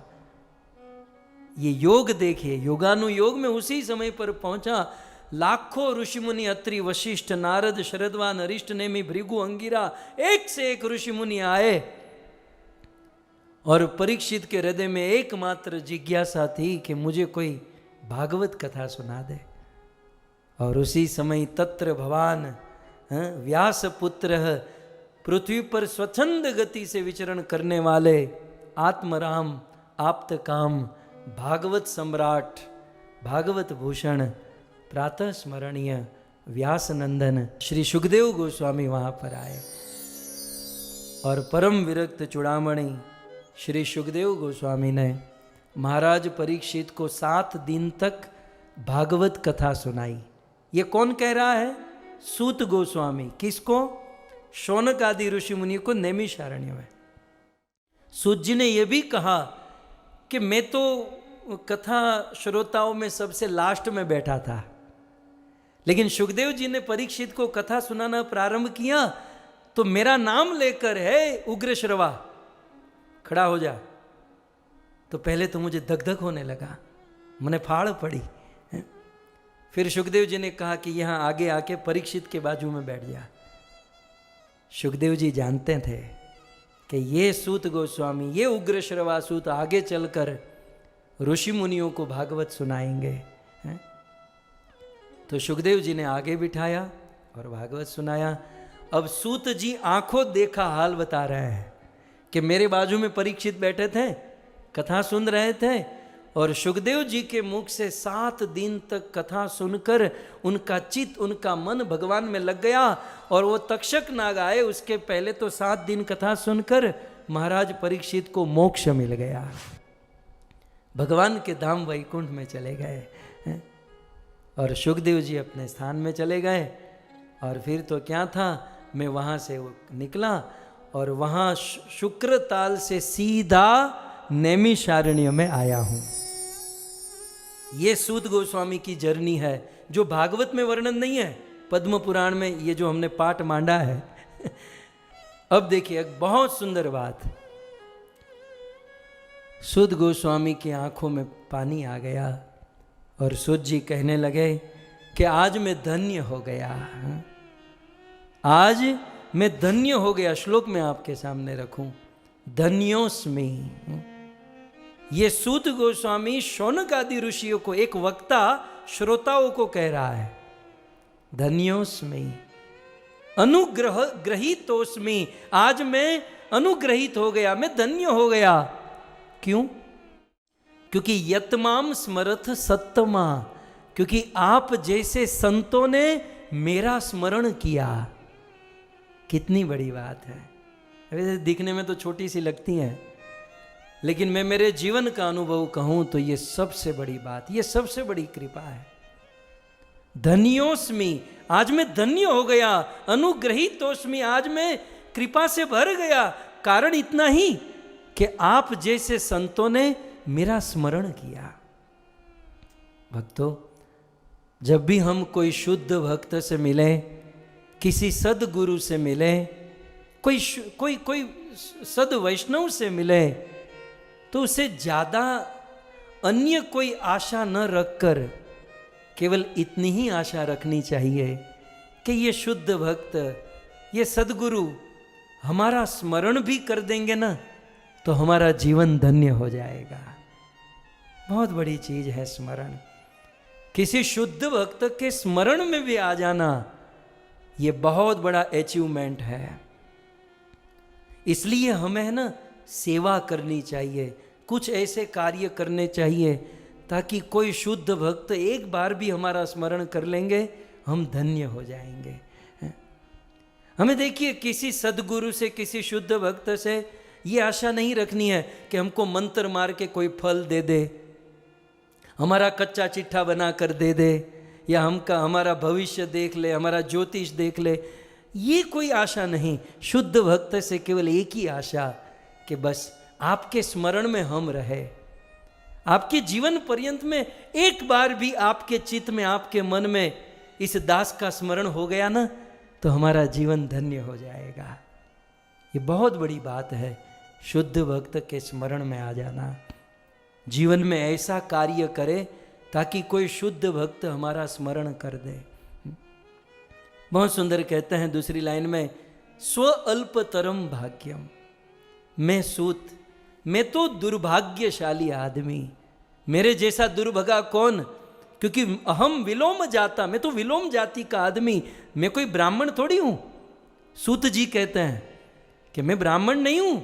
ये योग देखिए, योगानुयोग में उसी समय पर पहुंचा। लाखों ऋषि मुनि, अत्रि, वशिष्ठ, नारद, शरद्वान, अरिष्ट नेमि, भृगु, अंगिरा, एक से एक ऋषि मुनि आए। और परीक्षित के हृदय में एकमात्र जिज्ञासा थी कि मुझे कोई भागवत कथा सुना दे। और उसी समय तत्र भवान व्यास पुत्र, पृथ्वी पर स्वच्छंद गति से विचरण करने वाले आत्मराम, आप्त काम, भागवत सम्राट, भागवत भूषण, प्रातः स्मरणीय व्यास नंदन श्री सुखदेव गोस्वामी वहां पर आए। और परम विरक्त चूड़ामणि श्री सुखदेव गोस्वामी ने महाराज परीक्षित को 7 दिन तक भागवत कथा सुनाई। ये कौन कह रहा है? सूत गोस्वामी। किसको? शौनक आदि ऋषि मुनि को नैमिषारण्य में। सूत जी ने यह भी कहा कि मैं तो कथा श्रोताओं में सबसे लास्ट में बैठा था, लेकिन सुखदेव जी ने परीक्षित को कथा सुनाना प्रारंभ किया तो मेरा नाम लेकर, है उग्र श्रवा खड़ा हो जा। तो पहले तो मुझे धक धक होने लगा, मैंने फाड़ पड़ी। फिर सुखदेव जी ने कहा कि यहां आगे आके परीक्षित के बाजू में बैठ जा। सुखदेव जी जानते थे कि ये सूत गोस्वामी, ये उग्र श्रवा सूत आगे चलकर ऋषि मुनियों को भागवत सुनाएंगे। तो सुखदेव जी ने आगे बिठाया और भागवत सुनाया। अब सूत जी आंखों देखा हाल बता रहे हैं कि मेरे बाजू में परीक्षित बैठे थे, कथा सुन रहे थे, और सुखदेव जी के मुख से 7 दिन तक कथा सुनकर उनका चित्त, उनका मन भगवान में लग गया। और वो तक्षक नाग आए उसके पहले तो 7 दिन कथा सुनकर महाराज परीक्षित को मोक्ष मिल गया, भगवान के धाम वैकुंठ में चले गए। और सुखदेव जी अपने स्थान में चले गए। और फिर तो क्या था, मैं वहाँ से निकला और वहाँ शुक्रताल से सीधा नैमिषारण्य में आया हूँ। ये सूत गोस्वामी की जर्नी है जो भागवत में वर्णन नहीं है, पद्म पुराण में ये जो हमने पाठ मांडा है। अब देखिए एक बहुत सुंदर बात, सूत गोस्वामी की आंखों में पानी आ गया और सूत जी कहने लगे कि आज मैं धन्य हो गया, आज मैं धन्य हो गया। श्लोक में आपके सामने रखूं, धन्योस्मि। ये सूत गोस्वामी शौनक आदि ऋषियों को, एक वक्ता श्रोताओं को कह रहा है, धन्योस्मि अनुग्रह ग्रहीतोस्मि, आज मैं अनुग्रहित हो गया, मैं धन्य हो गया। क्यों? क्योंकि यतमाम स्मरथ सत्तमा, क्योंकि आप जैसे संतों ने मेरा स्मरण किया। कितनी बड़ी बात है। वैसे दिखने में तो छोटी सी लगती हैं, लेकिन मैं मेरे जीवन का अनुभव कहूं तो ये सबसे बड़ी बात, ये सबसे बड़ी कृपा है। धन्योस्मि, आज मैं धन्य हो गया। अनुग्रहीतोस्मि, आज मैं कृपा से भर गया। कारण इतना ही कि आप जैसे संतों ने मेरा स्मरण किया। भक्तों, जब भी हम कोई शुद्ध भक्त से मिले, किसी सदगुरु से मिले, कोई सद वैष्णव से मिले, तो उसे ज्यादा अन्य कोई आशा न रखकर केवल इतनी ही आशा रखनी चाहिए कि ये शुद्ध भक्त, ये सदगुरु हमारा स्मरण भी कर देंगे ना तो हमारा जीवन धन्य हो जाएगा। बहुत बड़ी चीज है स्मरण। किसी शुद्ध भक्त के स्मरण में भी आ जाना, ये बहुत बड़ा अचीवमेंट है। इसलिए हमें ना सेवा करनी चाहिए, कुछ ऐसे कार्य करने चाहिए ताकि कोई शुद्ध भक्त एक बार भी हमारा स्मरण कर लेंगे, हम धन्य हो जाएंगे। हमें देखिए किसी सदगुरु से, किसी शुद्ध भक्त से ये आशा नहीं रखनी है कि हमको मंत्र मार के कोई फल दे दे, हमारा कच्चा चिट्ठा बना कर दे दे, या हमारा भविष्य देख ले, हमारा ज्योतिष देख ले। ये कोई आशा नहीं। शुद्ध भक्त से केवल एक ही आशा कि बस आपके स्मरण में हम रहे। आपके जीवन पर्यंत में एक बार भी आपके चित्त में, आपके मन में इस दास का स्मरण हो गया ना, तो हमारा जीवन धन्य हो जाएगा। ये बहुत बड़ी बात है, शुद्ध भक्त के स्मरण में आ जाना। जीवन में ऐसा कार्य करे ताकि कोई शुद्ध भक्त हमारा स्मरण कर दे। बहुत सुंदर कहते हैं दूसरी लाइन में, स्व अल्पतरम भाग्यम। मैं सूत, मैं तो दुर्भाग्यशाली आदमी, मेरे जैसा दुर्भगा कौन? क्योंकि अहम विलोम जाता, मैं तो विलोम जाति का आदमी, मैं कोई ब्राह्मण थोड़ी हूं। सूत जी कहते हैं कि मैं ब्राह्मण नहीं हूं,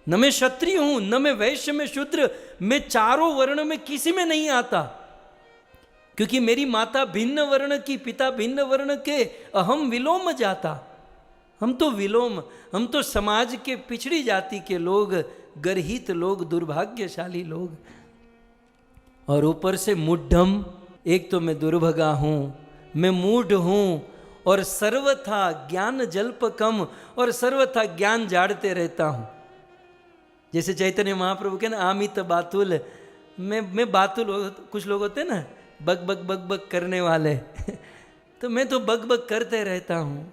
न मैं क्षत्रिय हूं, न मैं वैश्य में शूद्र, मैं चारों वर्ण में किसी में नहीं आता, क्योंकि मेरी माता भिन्न वर्ण की, पिता भिन्न वर्ण के, अहम विलोम जाता। हम तो विलोम, हम तो समाज के पिछड़ी जाति के लोग, गर्हित लोग, दुर्भाग्यशाली लोग। और ऊपर से मूढ़म, एक तो मैं दुर्भगा हूं, मैं मूढ़ हूं, और सर्वथा ज्ञान जल्पकम, और सर्वथा ज्ञान झाड़ते रहता हूं। जैसे चैतन्य महाप्रभु के ना, आमित बातुल, मैं बातुल, कुछ लोग होते ना बक बक बक बक करने वाले तो मैं तो बक बक करते रहता हूं।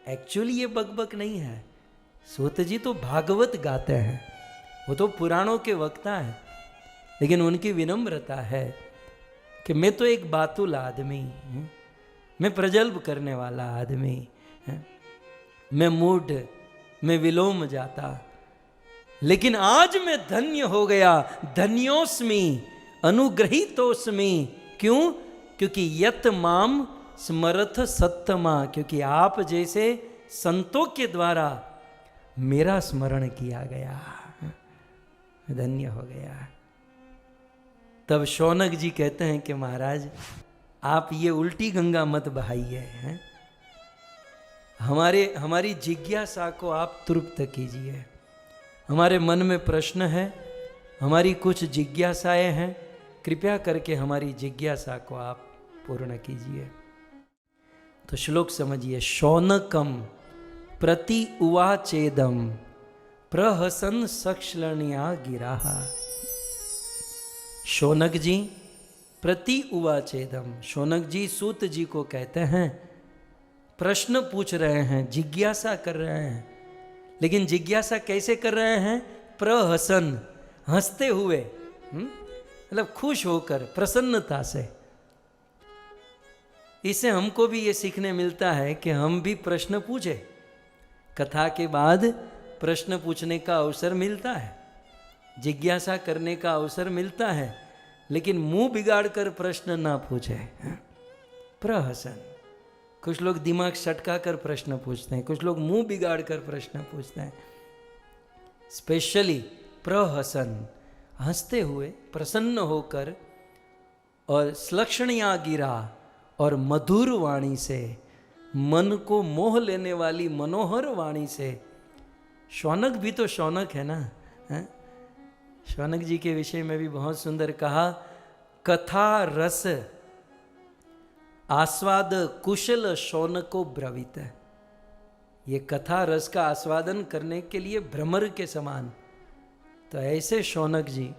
एक्चुअली ये बक बक नहीं है। सूत जी तो भागवत गाते हैं, वो तो पुराणों के वक्ता हैं, लेकिन उनकी विनम्रता है कि मैं तो एक बातुल आदमी, मैं प्रजल्प करने वाला आदमी, मैं मूढ़, मैं विलोम जाता, लेकिन आज मैं धन्य हो गया। धन्योस्मि अनुग्रहीतोस्मि। क्यों? क्योंकि यत माम स्मरथ सत्तमा, क्योंकि आप जैसे संतों के द्वारा मेरा स्मरण किया गया, धन्य हो गया। तब शौनक जी कहते हैं कि महाराज आप ये उल्टी गंगा मत बहाइए, हमारी जिज्ञासा को आप तृप्त कीजिए। हमारे मन में प्रश्न है, हमारी कुछ जिज्ञासाएं हैं, कृपया करके हमारी जिज्ञासा को आप पूर्ण कीजिए। तो श्लोक समझिए। शौनकम प्रति उवाचेदम प्रहसन सक्षलनिया गिराहा। शौनक जी प्रति उवाचेदम, शौनक जी सूत जी को कहते हैं, प्रश्न पूछ रहे हैं, जिज्ञासा कर रहे हैं, लेकिन जिज्ञासा कैसे कर रहे हैं? प्रहसन, हंसते हुए, मतलब खुश होकर, प्रसन्नता से। इससे हमको भी ये सीखने मिलता है कि हम भी प्रश्न पूछे। कथा के बाद प्रश्न पूछने का अवसर मिलता है, जिज्ञासा करने का अवसर मिलता है, लेकिन मुंह बिगाड़ कर प्रश्न ना पूछे। प्रहसन, कुछ लोग दिमाग सटका कर प्रश्न पूछते हैं, कुछ लोग मुंह बिगाड़ कर प्रश्न पूछते हैं। स्पेशली प्रहसन, हंसते हुए, प्रसन्न होकर, और श्लक्षणिया गिरा, और मधुर वाणी से, मन को मोह लेने वाली मनोहर वाणी से। शौनक भी तो शौनक है ना, है? शौनक जी के विषय में भी बहुत सुंदर कहा, कथा रस आस्वाद कुशल शौनको ब्रवीत। ये कथा रस का आस्वादन करने के लिए भ्रमर के समान। तो ऐसे शौनक जी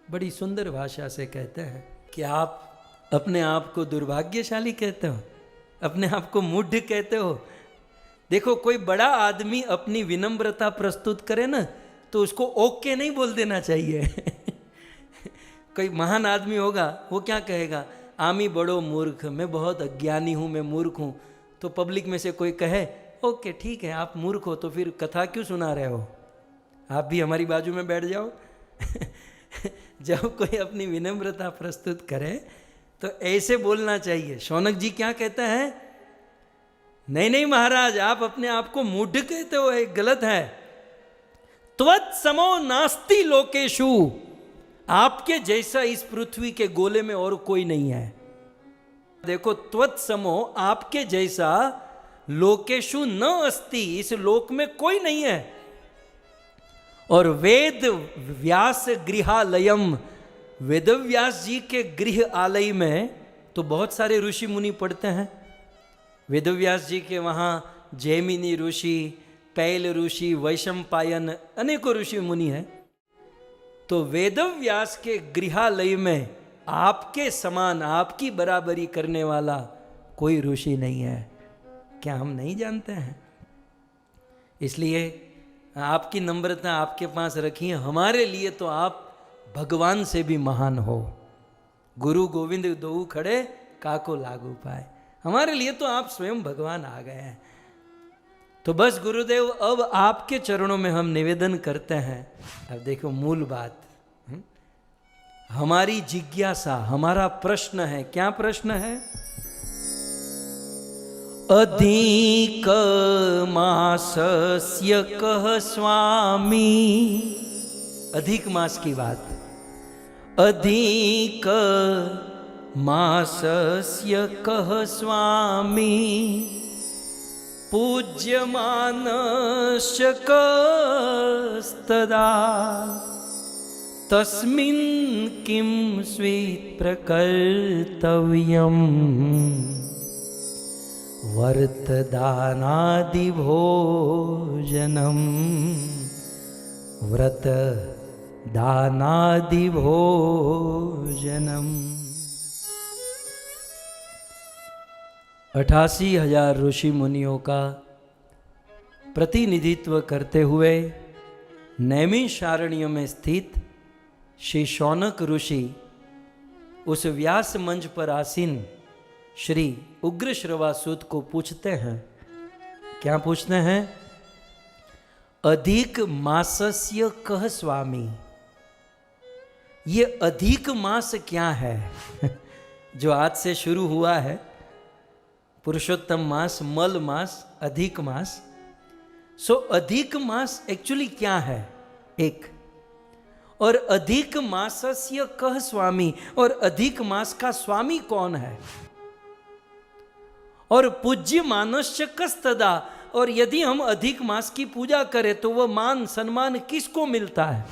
बड़ी सुंदर भाषा से कहते हैं कि आप अपने आप को दुर्भाग्यशाली कहते हो, अपने आप को मूढ़ कहते हो। देखो, कोई बड़ा आदमी अपनी विनम्रता प्रस्तुत करे ना, तो उसको ओके नहीं बोल देना चाहिए। कोई महान आदमी होगा, वो क्या कहेगा? आमी बड़ो मूर्ख, मैं बहुत अज्ञानी हूँ, मैं मूर्ख हूँ। तो पब्लिक में से कोई कहे, ओके ठीक है, आप मूर्ख हो, तो फिर कथा क्यों सुना रहे हो? आप भी हमारी बाजू में बैठ जाओ। जब कोई अपनी विनम्रता प्रस्तुत करे तो ऐसे बोलना चाहिए। शौनक जी क्या कहते हैं? नहीं नहीं महाराज, आप अपने आप को मूढ़ कहते हो, ये गलत है। त्वत्समो नास्ति लोकेषु, आपके जैसा इस पृथ्वी के गोले में और कोई नहीं है। देखो, त्वत्समो, आपके जैसा, लोकेशु न अस्ति, इस लोक में कोई नहीं है। और वेद व्यास गृहालयम, वेद व्यास जी के गृह आलय में तो बहुत सारे ऋषि मुनि पढ़ते हैं। वेद व्यास जी के वहाँ जैमिनी ऋषि, पैल ऋषि, वैशंपायन, अनेकों ऋषि मुनि हैं। तो वेद व्यास के गृहालय में आपके समान, आपकी बराबरी करने वाला कोई ऋषि नहीं है। क्या हम नहीं जानते हैं? इसलिए आपकी नम्रता आपके पास रखिए। हमारे लिए तो आप भगवान से भी महान हो। गुरु गोविंद दो खड़े काको लागू पाए, हमारे लिए तो आप स्वयं भगवान आ गए हैं। तो बस गुरुदेव, अब आपके चरणों में हम निवेदन करते हैं। अब देखो मूल बात, हमारी जिज्ञासा, हमारा प्रश्न है। क्या प्रश्न है? अधिक मासस्य कह स्वामी, अधिक मास की बात। अधिक मासस्य कह स्वामी, पूज्यमानस्य कस्तदा, तस्मिन् किं स्वीत् प्रकर्तव्यम्, व्रतदानादिभोजनम्, व्रतदानादिभोजनम्। 88,000 ऋषि मुनियों का प्रतिनिधित्व करते हुए नैमिषारण्य में स्थित श्री शौनक ऋषि उस व्यास मंच पर आसीन श्री उग्रश्रवासुत को पूछते हैं। क्या पूछते हैं? अधिक मासस्य कह स्वामी, ये अधिक मास क्या है? जो आज से शुरू हुआ है, पुरुषोत्तम मास, मल मास, अधिक मास। सो अधिक मास एक्चुअली क्या है? एक, और अधिक मासस्य कह स्वामी, और अधिक मास का स्वामी कौन है? और पूज्य मानस्य कस्तदा, और यदि हम अधिक मास की पूजा करें तो वह मान सम्मान किसको मिलता है?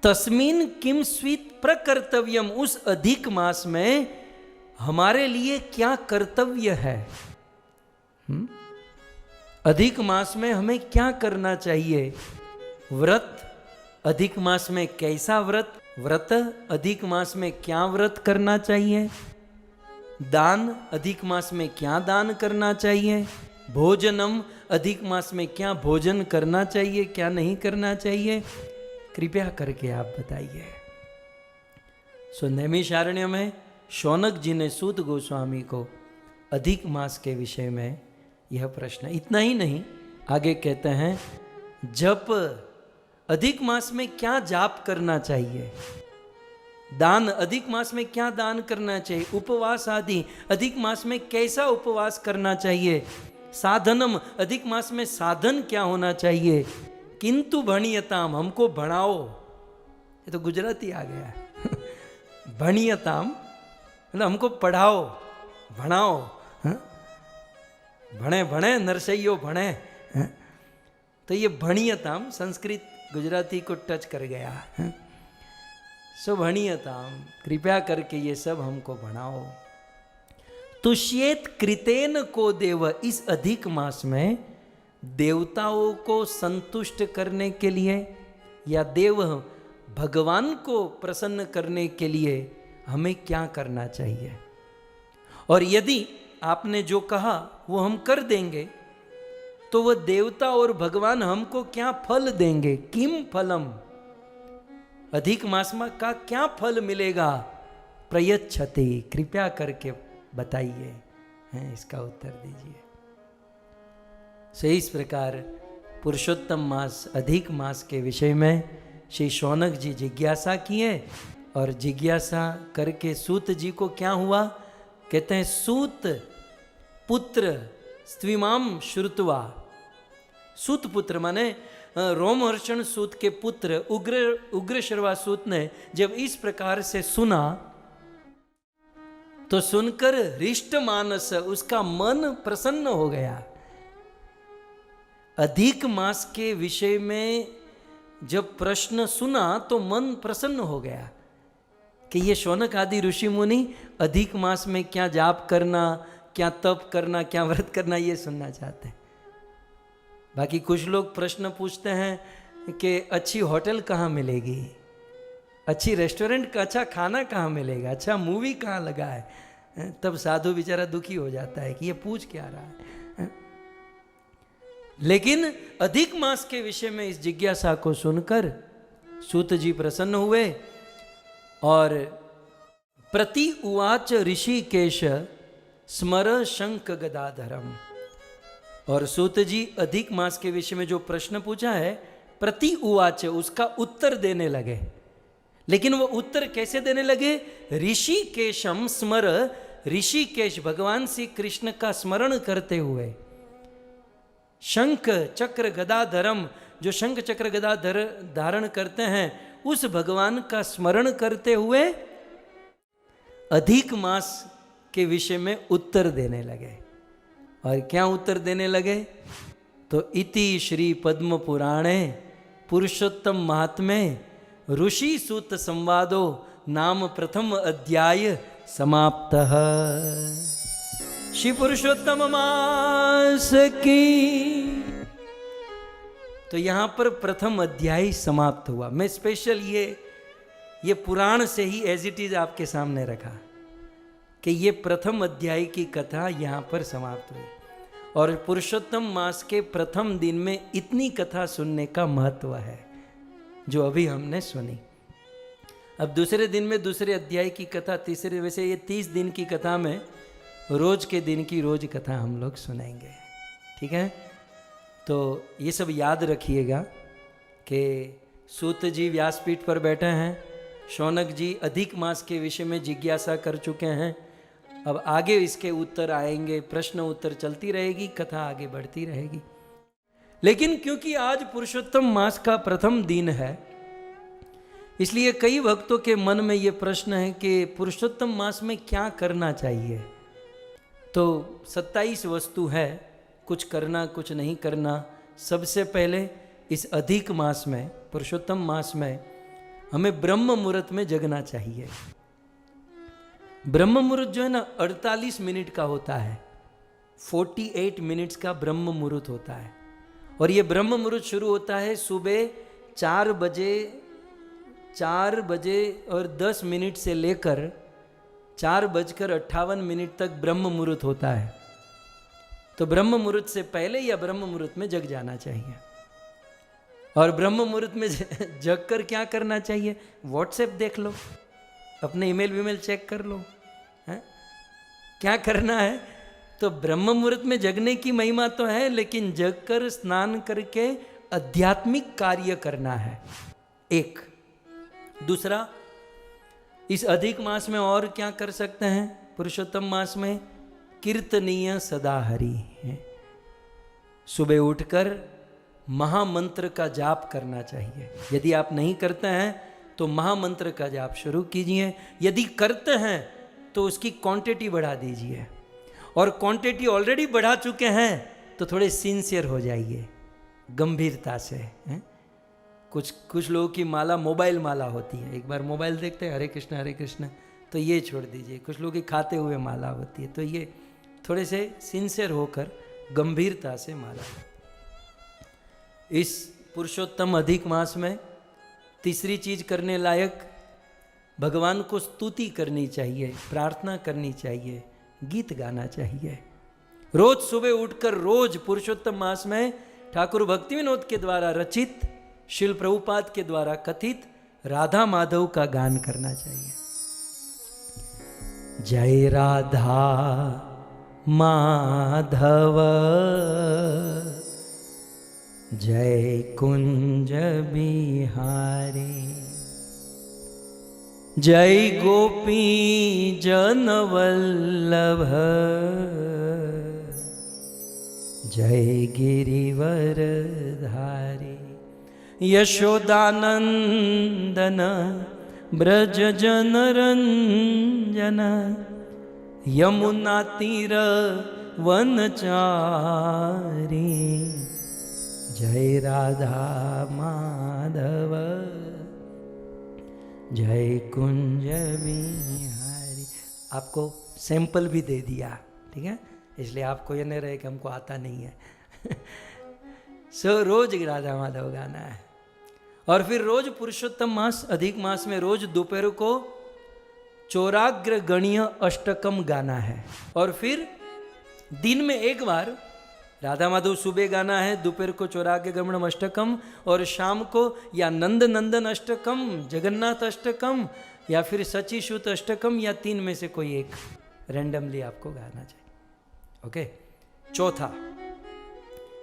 तस्मिन् किम स्वीत् प्रकर्तव्यम, उस अधिक मास में हमारे लिए क्या कर्तव्य है? अधिक मास में हमें क्या करना चाहिए? व्रत, अधिक मास में कैसा व्रत? व्रत, अधिक मास में क्या व्रत करना चाहिए? दान, अधिक मास में क्या दान करना चाहिए? भोजनम, अधिक मास में क्या भोजन करना चाहिए, क्या नहीं करना चाहिए? कृपया करके आप बताइए। सो नैमिषारण्य में शौनक जी ने सूत गोस्वामी को अधिक मास के विषय में यह प्रश्न, इतना ही नहीं, आगे कहते हैं जप, अधिक मास में क्या जाप करना चाहिए? दान, अधिक मास में क्या दान करना चाहिए? उपवास आदि, अधिक मास में कैसा उपवास करना चाहिए? साधनम, अधिक मास में साधन क्या होना चाहिए? किंतु भणियताम, हमको भणाओ। ये तो गुजराती आ गया है। भणियताम मतलब हमको पढ़ाओ, भणाओ। भणे भणे नरसैयो भणे। तो ये भणियताम संस्कृत गुजराती को टच कर गया। सो भणियताम, कृपया करके ये सब हमको भणाओ। तुष्येत कृतेन को देव, इस अधिक मास में देवताओं को संतुष्ट करने के लिए या देव भगवान को प्रसन्न करने के लिए हमें क्या करना चाहिए? और यदि आपने जो कहा वो हम कर देंगे तो वह देवता और भगवान हमको क्या फल देंगे? किम फलम, अधिक मास में का क्या फल मिलेगा? प्रयच्छति, कृपया करके बताइए, हैं इसका उत्तर दीजिए। सो इस प्रकार पुरुषोत्तम मास, अधिक मास के विषय में श्री शौनक जी जिज्ञासा किए, और जिज्ञासा करके सूत जी को क्या हुआ? कहते हैं सूत पुत्र स्त्विमाम श्रुत्वा, सूत पुत्र माने रोमहर्षण सूत के पुत्र उग्रश्रवा सूत ने जब इस प्रकार से सुना तो सुनकर हृष्ट मानस, उसका मन प्रसन्न हो गया। अधिक मास के विषय में जब प्रश्न सुना तो मन प्रसन्न हो गया कि ये शौनक आदि ऋषि मुनि अधिक मास में क्या जाप करना, क्या तप करना, क्या व्रत करना, ये सुनना चाहते हैं। बाकी कुछ लोग प्रश्न पूछते हैं कि अच्छी होटल कहाँ मिलेगी, अच्छी रेस्टोरेंट का अच्छा खाना कहाँ मिलेगा, अच्छा मूवी कहाँ लगा है। तब साधु बेचारा दुखी हो जाता है कि ये पूछ क्या रहा है। लेकिन अधिक मास के विषय में इस जिज्ञासा को सुनकर सूत जी प्रसन्न हुए और प्रति उवाच ऋषिकेश स्मर शंख गदाधरम। और सूत जी अधिक मास के विषय में जो प्रश्न पूछा है, प्रति उवाच, उसका उत्तर देने लगे। लेकिन वो उत्तर कैसे देने लगे? ऋषिकेशम स्मर, ऋषिकेश भगवान श्री कृष्ण का स्मरण करते हुए, शंख चक्र गदाधरम, जो शंख चक्र गदा धारण करते हैं, उस भगवान का स्मरण करते हुए अधिक मास के विषय में उत्तर देने लगे। और क्या उत्तर देने लगे? तो इति श्री पद्म पुराणे पुरुषोत्तम महात्म्ये ऋषि सूत संवादो नाम प्रथम अध्याय समाप्त। श्री पुरुषोत्तम मास की। तो यहां पर प्रथम अध्याय समाप्त हुआ। मैं स्पेशल ये पुराण से ही एज इट इज आपके सामने रखा कि ये प्रथम अध्याय की कथा यहां पर समाप्त हुई। और पुरुषोत्तम मास के प्रथम दिन में इतनी कथा सुनने का महत्व है जो अभी हमने सुनी। अब दूसरे दिन में दूसरे अध्याय की कथा, तीसरे, वैसे ये 30 दिन की कथा में रोज के दिन की रोज कथा हम लोग सुनाएंगे, ठीक है। तो ये सब याद रखिएगा कि सूत जी व्यासपीठ पर बैठे हैं, शौनक जी अधिक मास के विषय में जिज्ञासा कर चुके हैं। अब आगे इसके उत्तर आएंगे, प्रश्न उत्तर चलती रहेगी, कथा आगे बढ़ती रहेगी। लेकिन क्योंकि आज पुरुषोत्तम मास का प्रथम दिन है, इसलिए कई भक्तों के मन में ये प्रश्न है कि पुरुषोत्तम मास में क्या करना चाहिए। तो 27 वस्तु है, कुछ करना कुछ नहीं करना। सबसे पहले इस अधिक मास में, पुरुषोत्तम मास में, हमें ब्रह्म मुहूर्त में जगना चाहिए। ब्रह्म मुहूर्त जो है ना 48 मिनट का होता है, 48 मिनट्स का ब्रह्म मुहूर्त होता है। और ये ब्रह्म मुहूर्त शुरू होता है सुबह 4 बजे और 10 मिनट से लेकर 4:58 तक ब्रह्म मुहूर्त होता है। तो ब्रह्म मुहूर्त से पहले या ब्रह्म मुहूर्त में जग जाना चाहिए। और ब्रह्म मुहूर्त में जग कर क्या करना चाहिए? व्हाट्सएप देख लो, अपने ईमेल वीमेल चेक कर लो, है? क्या करना है? तो ब्रह्म मुहूर्त में जगने की महिमा तो है, लेकिन जग कर स्नान करके आध्यात्मिक कार्य करना है, एक। दूसरा, इस अधिक मास में और क्या कर सकते हैं? पुरुषोत्तम मास में कीर्तनीय सदा हरि है। सुबह उठकर महामंत्र का जाप करना चाहिए। यदि आप नहीं करते हैं तो महामंत्र का जाप शुरू कीजिए। यदि करते हैं तो उसकी क्वांटिटी बढ़ा दीजिए। और क्वांटिटी ऑलरेडी बढ़ा चुके हैं तो थोड़े सिंसियर हो जाइए, गंभीरता से, है? कुछ लोगों की माला मोबाइल माला होती है, एक बार मोबाइल देखते हैं हरे कृष्ण, तो ये छोड़ दीजिए। कुछ लोगों की खाते हुए माला होती है, तो ये थोड़े से सिंसियर होकर गंभीरता से माला। इस पुरुषोत्तम अधिक मास में तीसरी चीज करने लायक, भगवान को स्तुति करनी चाहिए, प्रार्थना करनी चाहिए, गीत गाना चाहिए। रोज सुबह उठकर, रोज पुरुषोत्तम मास में ठाकुर भक्ति विनोद के द्वारा रचित, शिल प्रभुपाद के द्वारा कथित राधा माधव का गान करना चाहिए। जय राधा माधव, जय कुंज बिहारी, जय गोपी जन वल्लभ, जय गिरिवर धारी, यशोदानंदन ब्रज जन रंजन, यमुना तीर वनचारी, जय राधा माधव जय कुंज बिहारी। आपको सैंपल भी दे दिया, ठीक है, इसलिए आपको ये नहीं रहे कि हमको आता नहीं है। रोज राधा माधव गाना है। और फिर रोज पुरुषोत्तम मास अधिक मास में रोज दोपहर को चौराग्र गणीय अष्टकम गाना है। और फिर दिन में एक बार राधा माधव सुबह गाना है, दोपहर को चौराग्र गमनम अष्टकम, और शाम को या नंद नंदन अष्टकम, जगन्नाथ अष्टकम, या फिर सचीशूत अष्टकम, या तीन में से कोई एक रैंडमली आपको गाना चाहिए। ओके। चौथा,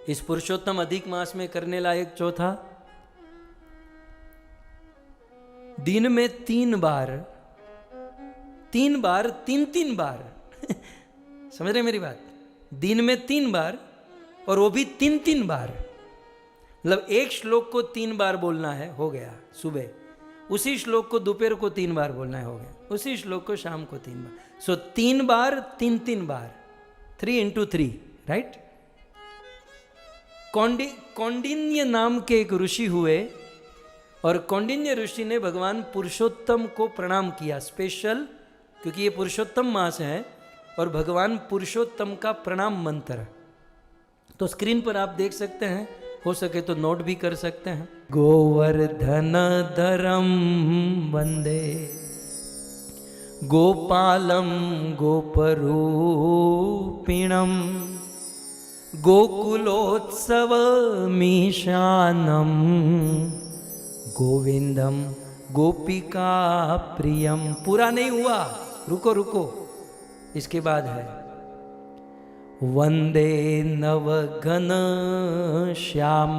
इस पुरुषोत्तम अधिक मास में करने लायक चौथा, दिन में तीन बार तीन बार समझ रहे मेरी बात? दिन में 3 बार, और वो भी 3 बार, मतलब एक श्लोक को 3 बार बोलना है, हो गया सुबह। उसी श्लोक को दोपहर को 3 बार बोलना है, हो गया। उसी श्लोक को शाम को 3 बार। सो 3 बार 3 बार, 3 into 3, राइट। कौंडिन्य नाम के एक ऋषि हुए, और कौंडिन्य ऋषि ने भगवान पुरुषोत्तम को प्रणाम किया स्पेशल, क्योंकि ये पुरुषोत्तम मास है, और भगवान पुरुषोत्तम का प्रणाम मंत्र तो स्क्रीन पर आप देख सकते हैं, हो सके तो नोट भी कर सकते हैं। गोवर्धन धरम वंदे गोपालम गोपरूपिणम गोकुलोत्सव मीशानम गोविंदम गोपिका प्रियम। पूरा नहीं हुआ, रुको रुको, इसके बाद है वंदे नवघन श्याम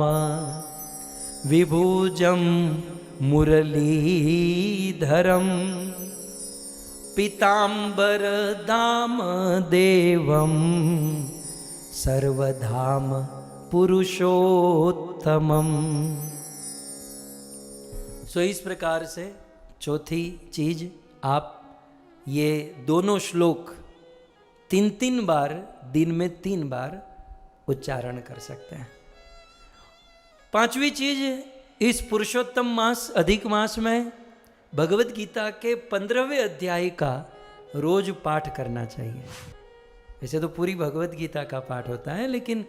विभुजम मुरलीधरम पीतांबर दाम देवम सर्वधाम पुरुषोत्तमम। सो इस प्रकार से चौथी चीज, आप ये दोनों श्लोक 3 बार दिन में 3 बार उच्चारण कर सकते हैं। 5वीं चीज, इस पुरुषोत्तम मास अधिक मास में भगवत गीता के 15वें अध्याय का रोज पाठ करना चाहिए। वैसे तो पूरी भगवत गीता का पाठ होता है, लेकिन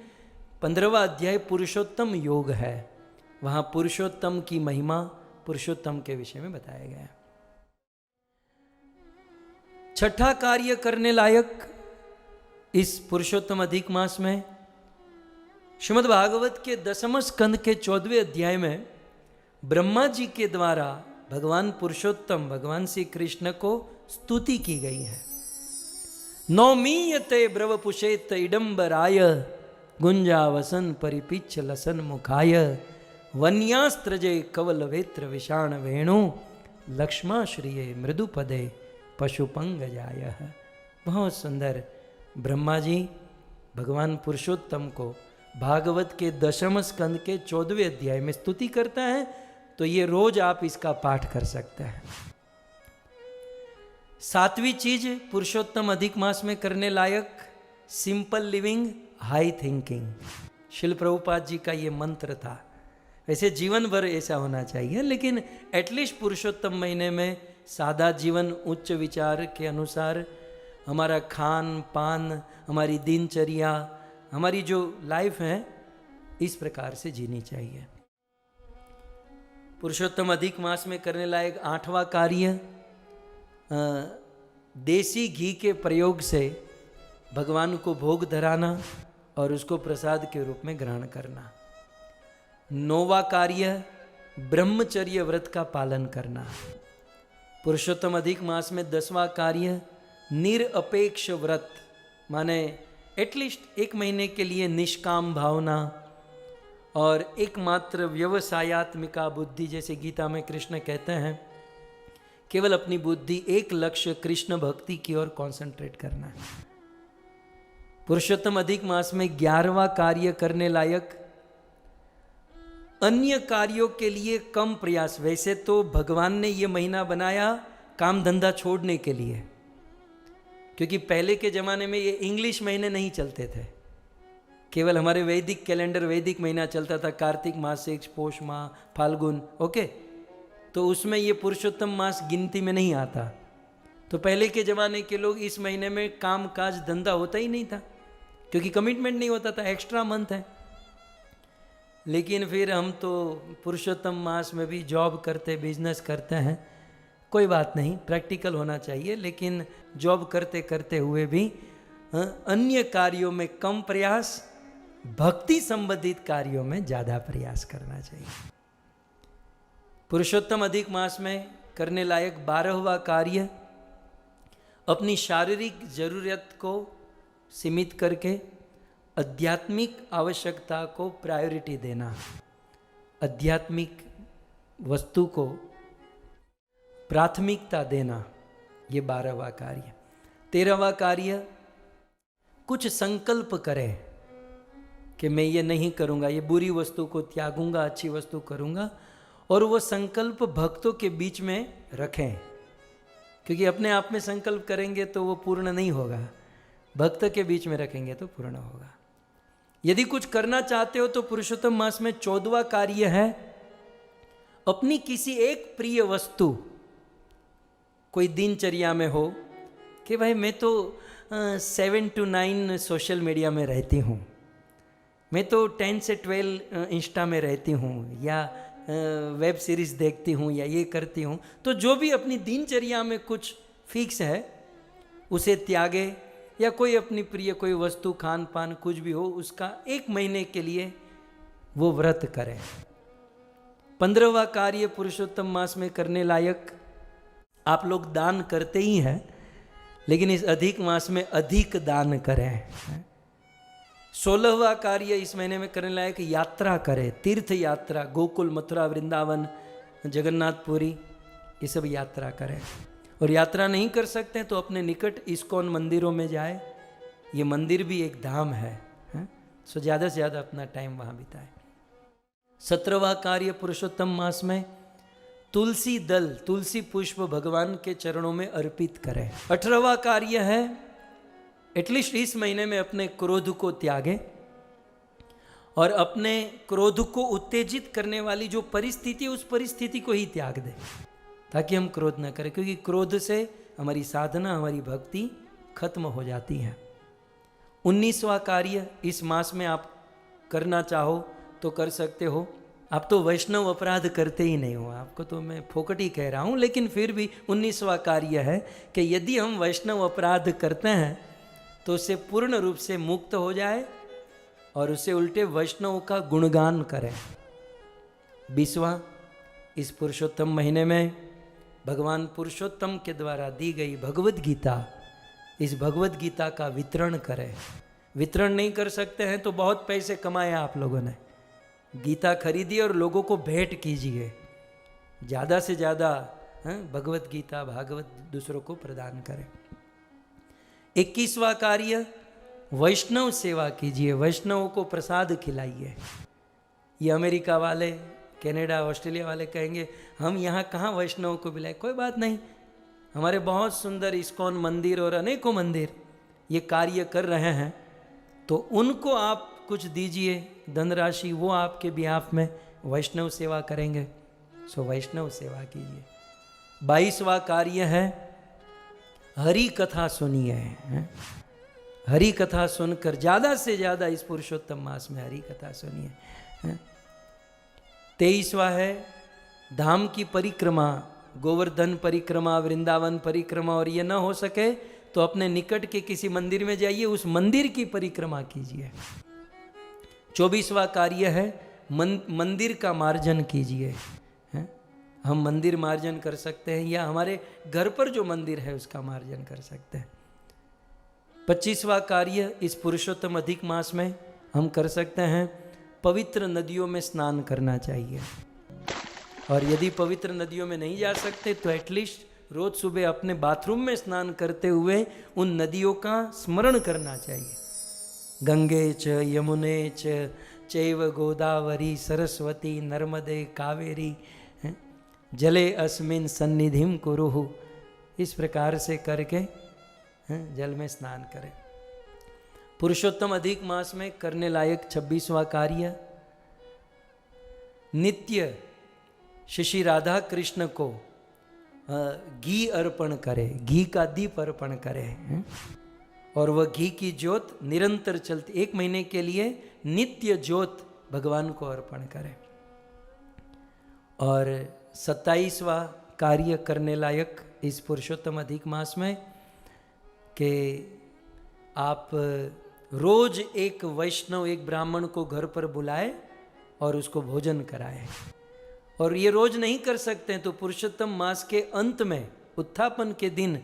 15वां अध्याय पुरुषोत्तम योग है, वहाँ पुरुषोत्तम की महिमा, पुरुषोत्तम के विषय में बताया गया है। छठा कार्य करने लायक इस पुरुषोत्तम अधिक मास में श्रीमद् भागवत के 10वें स्कंद के 14वें अध्याय में ब्रह्मा जी के द्वारा भगवान पुरुषोत्तम भगवान श्री कृष्ण को स्तुति की गई है। नौमीयते ब्रवपुषेत इडंबराय गुंजावसन परिपिच्छ लसन मुखाय वन्यास्त्रजे कवल वेत्र विषाण वेणु लक्ष्मा श्रिये मृदुपदे पशुपंग जाय। बहुत सुंदर ब्रह्मा जी भगवान पुरुषोत्तम को भागवत के 10वें स्कंद के 14वें अध्याय में स्तुति करता है, तो ये रोज आप इसका पाठ कर सकते हैं। 7वीं चीज पुरुषोत्तम अधिक मास में करने लायक, सिंपल लिविंग हाई थिंकिंग। शिल प्रभुपाद जी का ये मंत्र था। वैसे जीवन भर ऐसा होना चाहिए, लेकिन एटलीस्ट पुरुषोत्तम महीने में सादा जीवन, उच्च विचार के अनुसार हमारा खान पान, हमारी दिनचर्या, हमारी जो लाइफ है, इस प्रकार से जीनी चाहिए। पुरुषोत्तम अधिक मास में करने लायक 8वां कार्य, देसी घी के प्रयोग से भगवान को भोग धराना और उसको प्रसाद के रूप में ग्रहण करना। 9वां कार्य, ब्रह्मचर्य व्रत का पालन करना। पुरुषोत्तम अधिक मास में 10वां कार्य, निरपेक्ष व्रत, माने एटलीस्ट 1 महीने के लिए निष्काम भावना और एकमात्र व्यवसायत्मिका बुद्धि, जैसे गीता में कृष्ण कहते हैं, केवल अपनी बुद्धि एक लक्ष्य कृष्ण भक्ति की ओर कंसंट्रेट करना है। पुरुषोत्तम अधिक मास में 11वां कार्य करने लायक, अन्य कार्यों के लिए कम प्रयास। वैसे तो भगवान ने ये महीना बनाया काम धंधा छोड़ने के लिए, क्योंकि पहले के ज़माने में ये इंग्लिश महीने नहीं चलते थे, केवल हमारे वैदिक कैलेंडर, वैदिक महीना चलता था, कार्तिक मासिक, पौष माह, फाल्गुन, ओके। तो उसमें ये पुरुषोत्तम मास गिनती में नहीं आता। तो पहले के ज़माने के लोग इस महीने में काम काज धंधा होता ही नहीं था, क्योंकि कमिटमेंट नहीं होता था, एक्स्ट्रा मंथ है। लेकिन फिर हम तो पुरुषोत्तम मास में भी जॉब करते, बिजनेस करते हैं, कोई बात नहीं, प्रैक्टिकल होना चाहिए, लेकिन जॉब करते करते हुए भी अन्य कार्यों में कम प्रयास, भक्ति संबंधित कार्यों में ज़्यादा प्रयास करना चाहिए। पुरुषोत्तम अधिक मास में करने लायक 12वां कार्य, अपनी शारीरिक जरूरत को सीमित करके आध्यात्मिक आवश्यकता को प्रायोरिटी देना, आध्यात्मिक वस्तु को प्राथमिकता देना, ये 12वां कार्य। 13वां कार्य, कुछ संकल्प करें कि मैं ये नहीं करूँगा, ये बुरी वस्तु को त्यागूंगा, अच्छी वस्तु करूँगा, और वो संकल्प भक्तों के बीच में रखें, क्योंकि अपने आप में संकल्प करेंगे तो वो पूर्ण नहीं होगा, भक्त के बीच में रखेंगे तो पूर्ण होगा। यदि कुछ करना चाहते हो तो पुरुषोत्तम मास में 14वां कार्य है, अपनी किसी एक प्रिय वस्तु, कोई दिनचर्या में हो कि भाई मैं तो 7 to 9 सोशल मीडिया में रहती हूँ, मैं तो 10 से 12 इंस्टा में रहती हूँ, या वेब सीरीज़ देखती हूँ, या ये करती हूँ, तो जो भी अपनी दिनचर्या में कुछ फिक्स है उसे त्यागे, या कोई अपनी प्रिय कोई वस्तु, खान पान कुछ भी हो, उसका 1 महीने के लिए वो व्रत करें। 15वां कार्य पुरुषोत्तम मास में करने लायक, आप लोग दान करते ही हैं, लेकिन इस अधिक मास में अधिक दान करें। 16वां कार्य इस महीने में करने लायक, यात्रा करें, तीर्थ यात्रा, गोकुल, मथुरा, वृंदावन, जगन्नाथपुरी, ये सब यात्रा करें। और यात्रा नहीं कर सकते हैं तो अपने निकट इस्कॉन मंदिरों में जाए, ये मंदिर भी एक धाम है, सो ज़्यादा से ज़्यादा अपना टाइम वहाँ बिताए। 17वां कार्य पुरुषोत्तम मास में, तुलसी दल, तुलसी पुष्प भगवान के चरणों में अर्पित करें। 18वां कार्य है, एटलीस्ट इस महीने में अपने क्रोध को त्यागें और अपने क्रोध को उत्तेजित करने वाली जो परिस्थिति, उस परिस्थिति को ही त्याग दें, ताकि हम क्रोध न करें, क्योंकि क्रोध से हमारी साधना, हमारी भक्ति खत्म हो जाती है। 19वां कार्य इस मास में आप करना चाहो तो कर सकते हो। आप तो वैष्णव अपराध करते ही नहीं हो, आपको तो मैं फोकट ही कह रहा हूँ, लेकिन फिर भी 19वां कार्य है कि यदि हम वैष्णव अपराध करते हैं तो उससे पूर्ण रूप से मुक्त हो जाए और उससे उल्टे वैष्णव का गुणगान करें। 20वां, इस पुरुषोत्तम महीने में भगवान पुरुषोत्तम के द्वारा दी गई भगवद गीता, इस भगवद गीता का वितरण करें। वितरण नहीं कर सकते हैं तो बहुत पैसे कमाए आप लोगों ने, गीता खरीदिए और लोगों को भेंट कीजिए, ज़्यादा से ज़्यादा भगवद गीता, भागवत दूसरों को प्रदान करें। 21वां कार्य, वैष्णव सेवा कीजिए, वैष्णवों को प्रसाद खिलाइए। ये अमेरिका वाले, कनाडा, ऑस्ट्रेलिया वाले कहेंगे हम यहाँ कहाँ वैष्णव को बुलाए, कोई बात नहीं, हमारे बहुत सुंदर इस्कॉन मंदिर और अनेकों मंदिर ये कार्य कर रहे हैं, तो उनको आप कुछ दीजिए धनराशि, वो आपके बिहाफ में वैष्णव सेवा करेंगे, सो वैष्णव सेवा कीजिए। 22वां कार्य है, हरि कथा सुनिए। हरि कथा सुनकर ज़्यादा से ज़्यादा इस पुरुषोत्तम मास में हरि कथा सुनिए। 23वां है, धाम की परिक्रमा, गोवर्धन परिक्रमा, वृंदावन परिक्रमा, और ये ना हो सके तो अपने निकट के किसी मंदिर में जाइए, उस मंदिर की परिक्रमा कीजिए। 24वां कार्य है, मंदिर का मार्जन कीजिए। हम मंदिर मार्जन कर सकते हैं, या हमारे घर पर जो मंदिर है उसका मार्जन कर सकते हैं। 25वां कार्य इस पुरुषोत्तम अधिक मास में हम कर सकते हैं, पवित्र नदियों में स्नान करना चाहिए। और यदि पवित्र नदियों में नहीं जा सकते तो एटलीस्ट रोज सुबह अपने बाथरूम में स्नान करते हुए उन नदियों का स्मरण करना चाहिए। गंगे च यमुने चैव गोदावरी सरस्वती नर्मदे कावेरी जले अस्मिन सन्निधिम कुरुहु, इस प्रकार से करके जल में स्नान करें। पुरुषोत्तम अधिक मास में करने लायक 26वां कार्य, नित्य श्री राधा कृष्ण को घी अर्पण करे, घी का दीप अर्पण करे, और वह घी की ज्योत निरंतर चलती, 1 महीने के लिए नित्य ज्योत भगवान को अर्पण करे। और 27वां कार्य करने लायक इस पुरुषोत्तम अधिक मास में कि आप रोज एक वैष्णव, एक ब्राह्मण को घर पर बुलाए और उसको भोजन कराए। और ये रोज नहीं कर सकते हैं तो पुरुषोत्तम मास के अंत में उत्थापन के दिन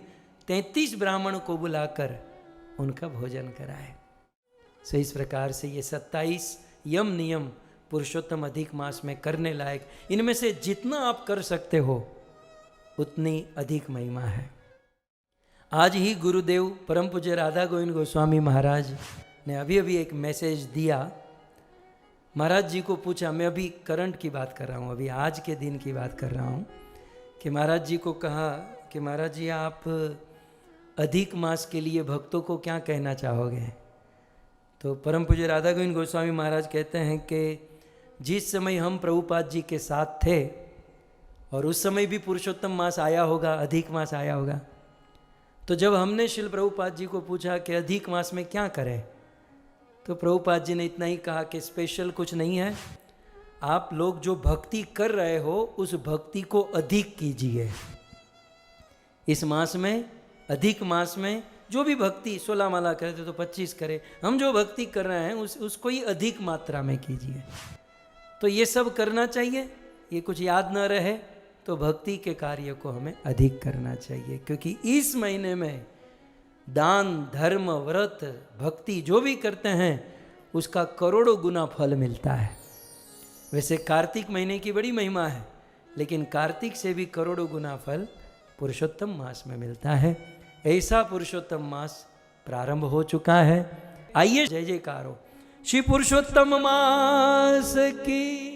33 ब्राह्मण को बुलाकर उनका भोजन कराए। सो इस प्रकार से ये 27 यम नियम पुरुषोत्तम अधिक मास में करने लायक, इनमें से जितना आप कर सकते हो उतनी अधिक महिमा है। आज ही गुरुदेव परम पूज्य राधा गोविंद गोस्वामी महाराज ने अभी अभी एक मैसेज दिया। महाराज जी को पूछा, मैं अभी करंट की बात कर रहा हूँ, अभी आज के दिन की बात कर रहा हूँ, कि महाराज जी को कहा कि महाराज जी आप अधिक मास के लिए भक्तों को क्या कहना चाहोगे? तो परम पूज्य राधा गोविंद गोस्वामी महाराज कहते हैं कि जिस समय हम प्रभुपाद जी के साथ थे, और उस समय भी पुरुषोत्तम मास आया होगा, अधिक मास आया होगा, तो जब हमने श्रील प्रभुपाद जी को पूछा कि अधिक मास में क्या करें, तो प्रभुपाद जी ने इतना ही कहा कि स्पेशल कुछ नहीं है, आप लोग जो भक्ति कर रहे हो उस भक्ति को अधिक कीजिए। इस मास में, अधिक मास में जो भी भक्ति 16 माला करे तो 25 करे, हम जो भक्ति कर रहे हैं उसको ही अधिक मात्रा में कीजिए। तो ये सब करना चाहिए, ये कुछ याद न रहे तो भक्ति के कार्य को हमें अधिक करना चाहिए, क्योंकि इस महीने में दान, धर्म, व्रत, भक्ति जो भी करते हैं उसका करोड़ों गुना फल मिलता है। वैसे कार्तिक महीने की बड़ी महिमा है, लेकिन कार्तिक से भी करोड़ों गुना फल पुरुषोत्तम मास में मिलता है। ऐसा पुरुषोत्तम मास प्रारंभ हो चुका है। आइए जय जयकार हो श्री पुरुषोत्तम मास की।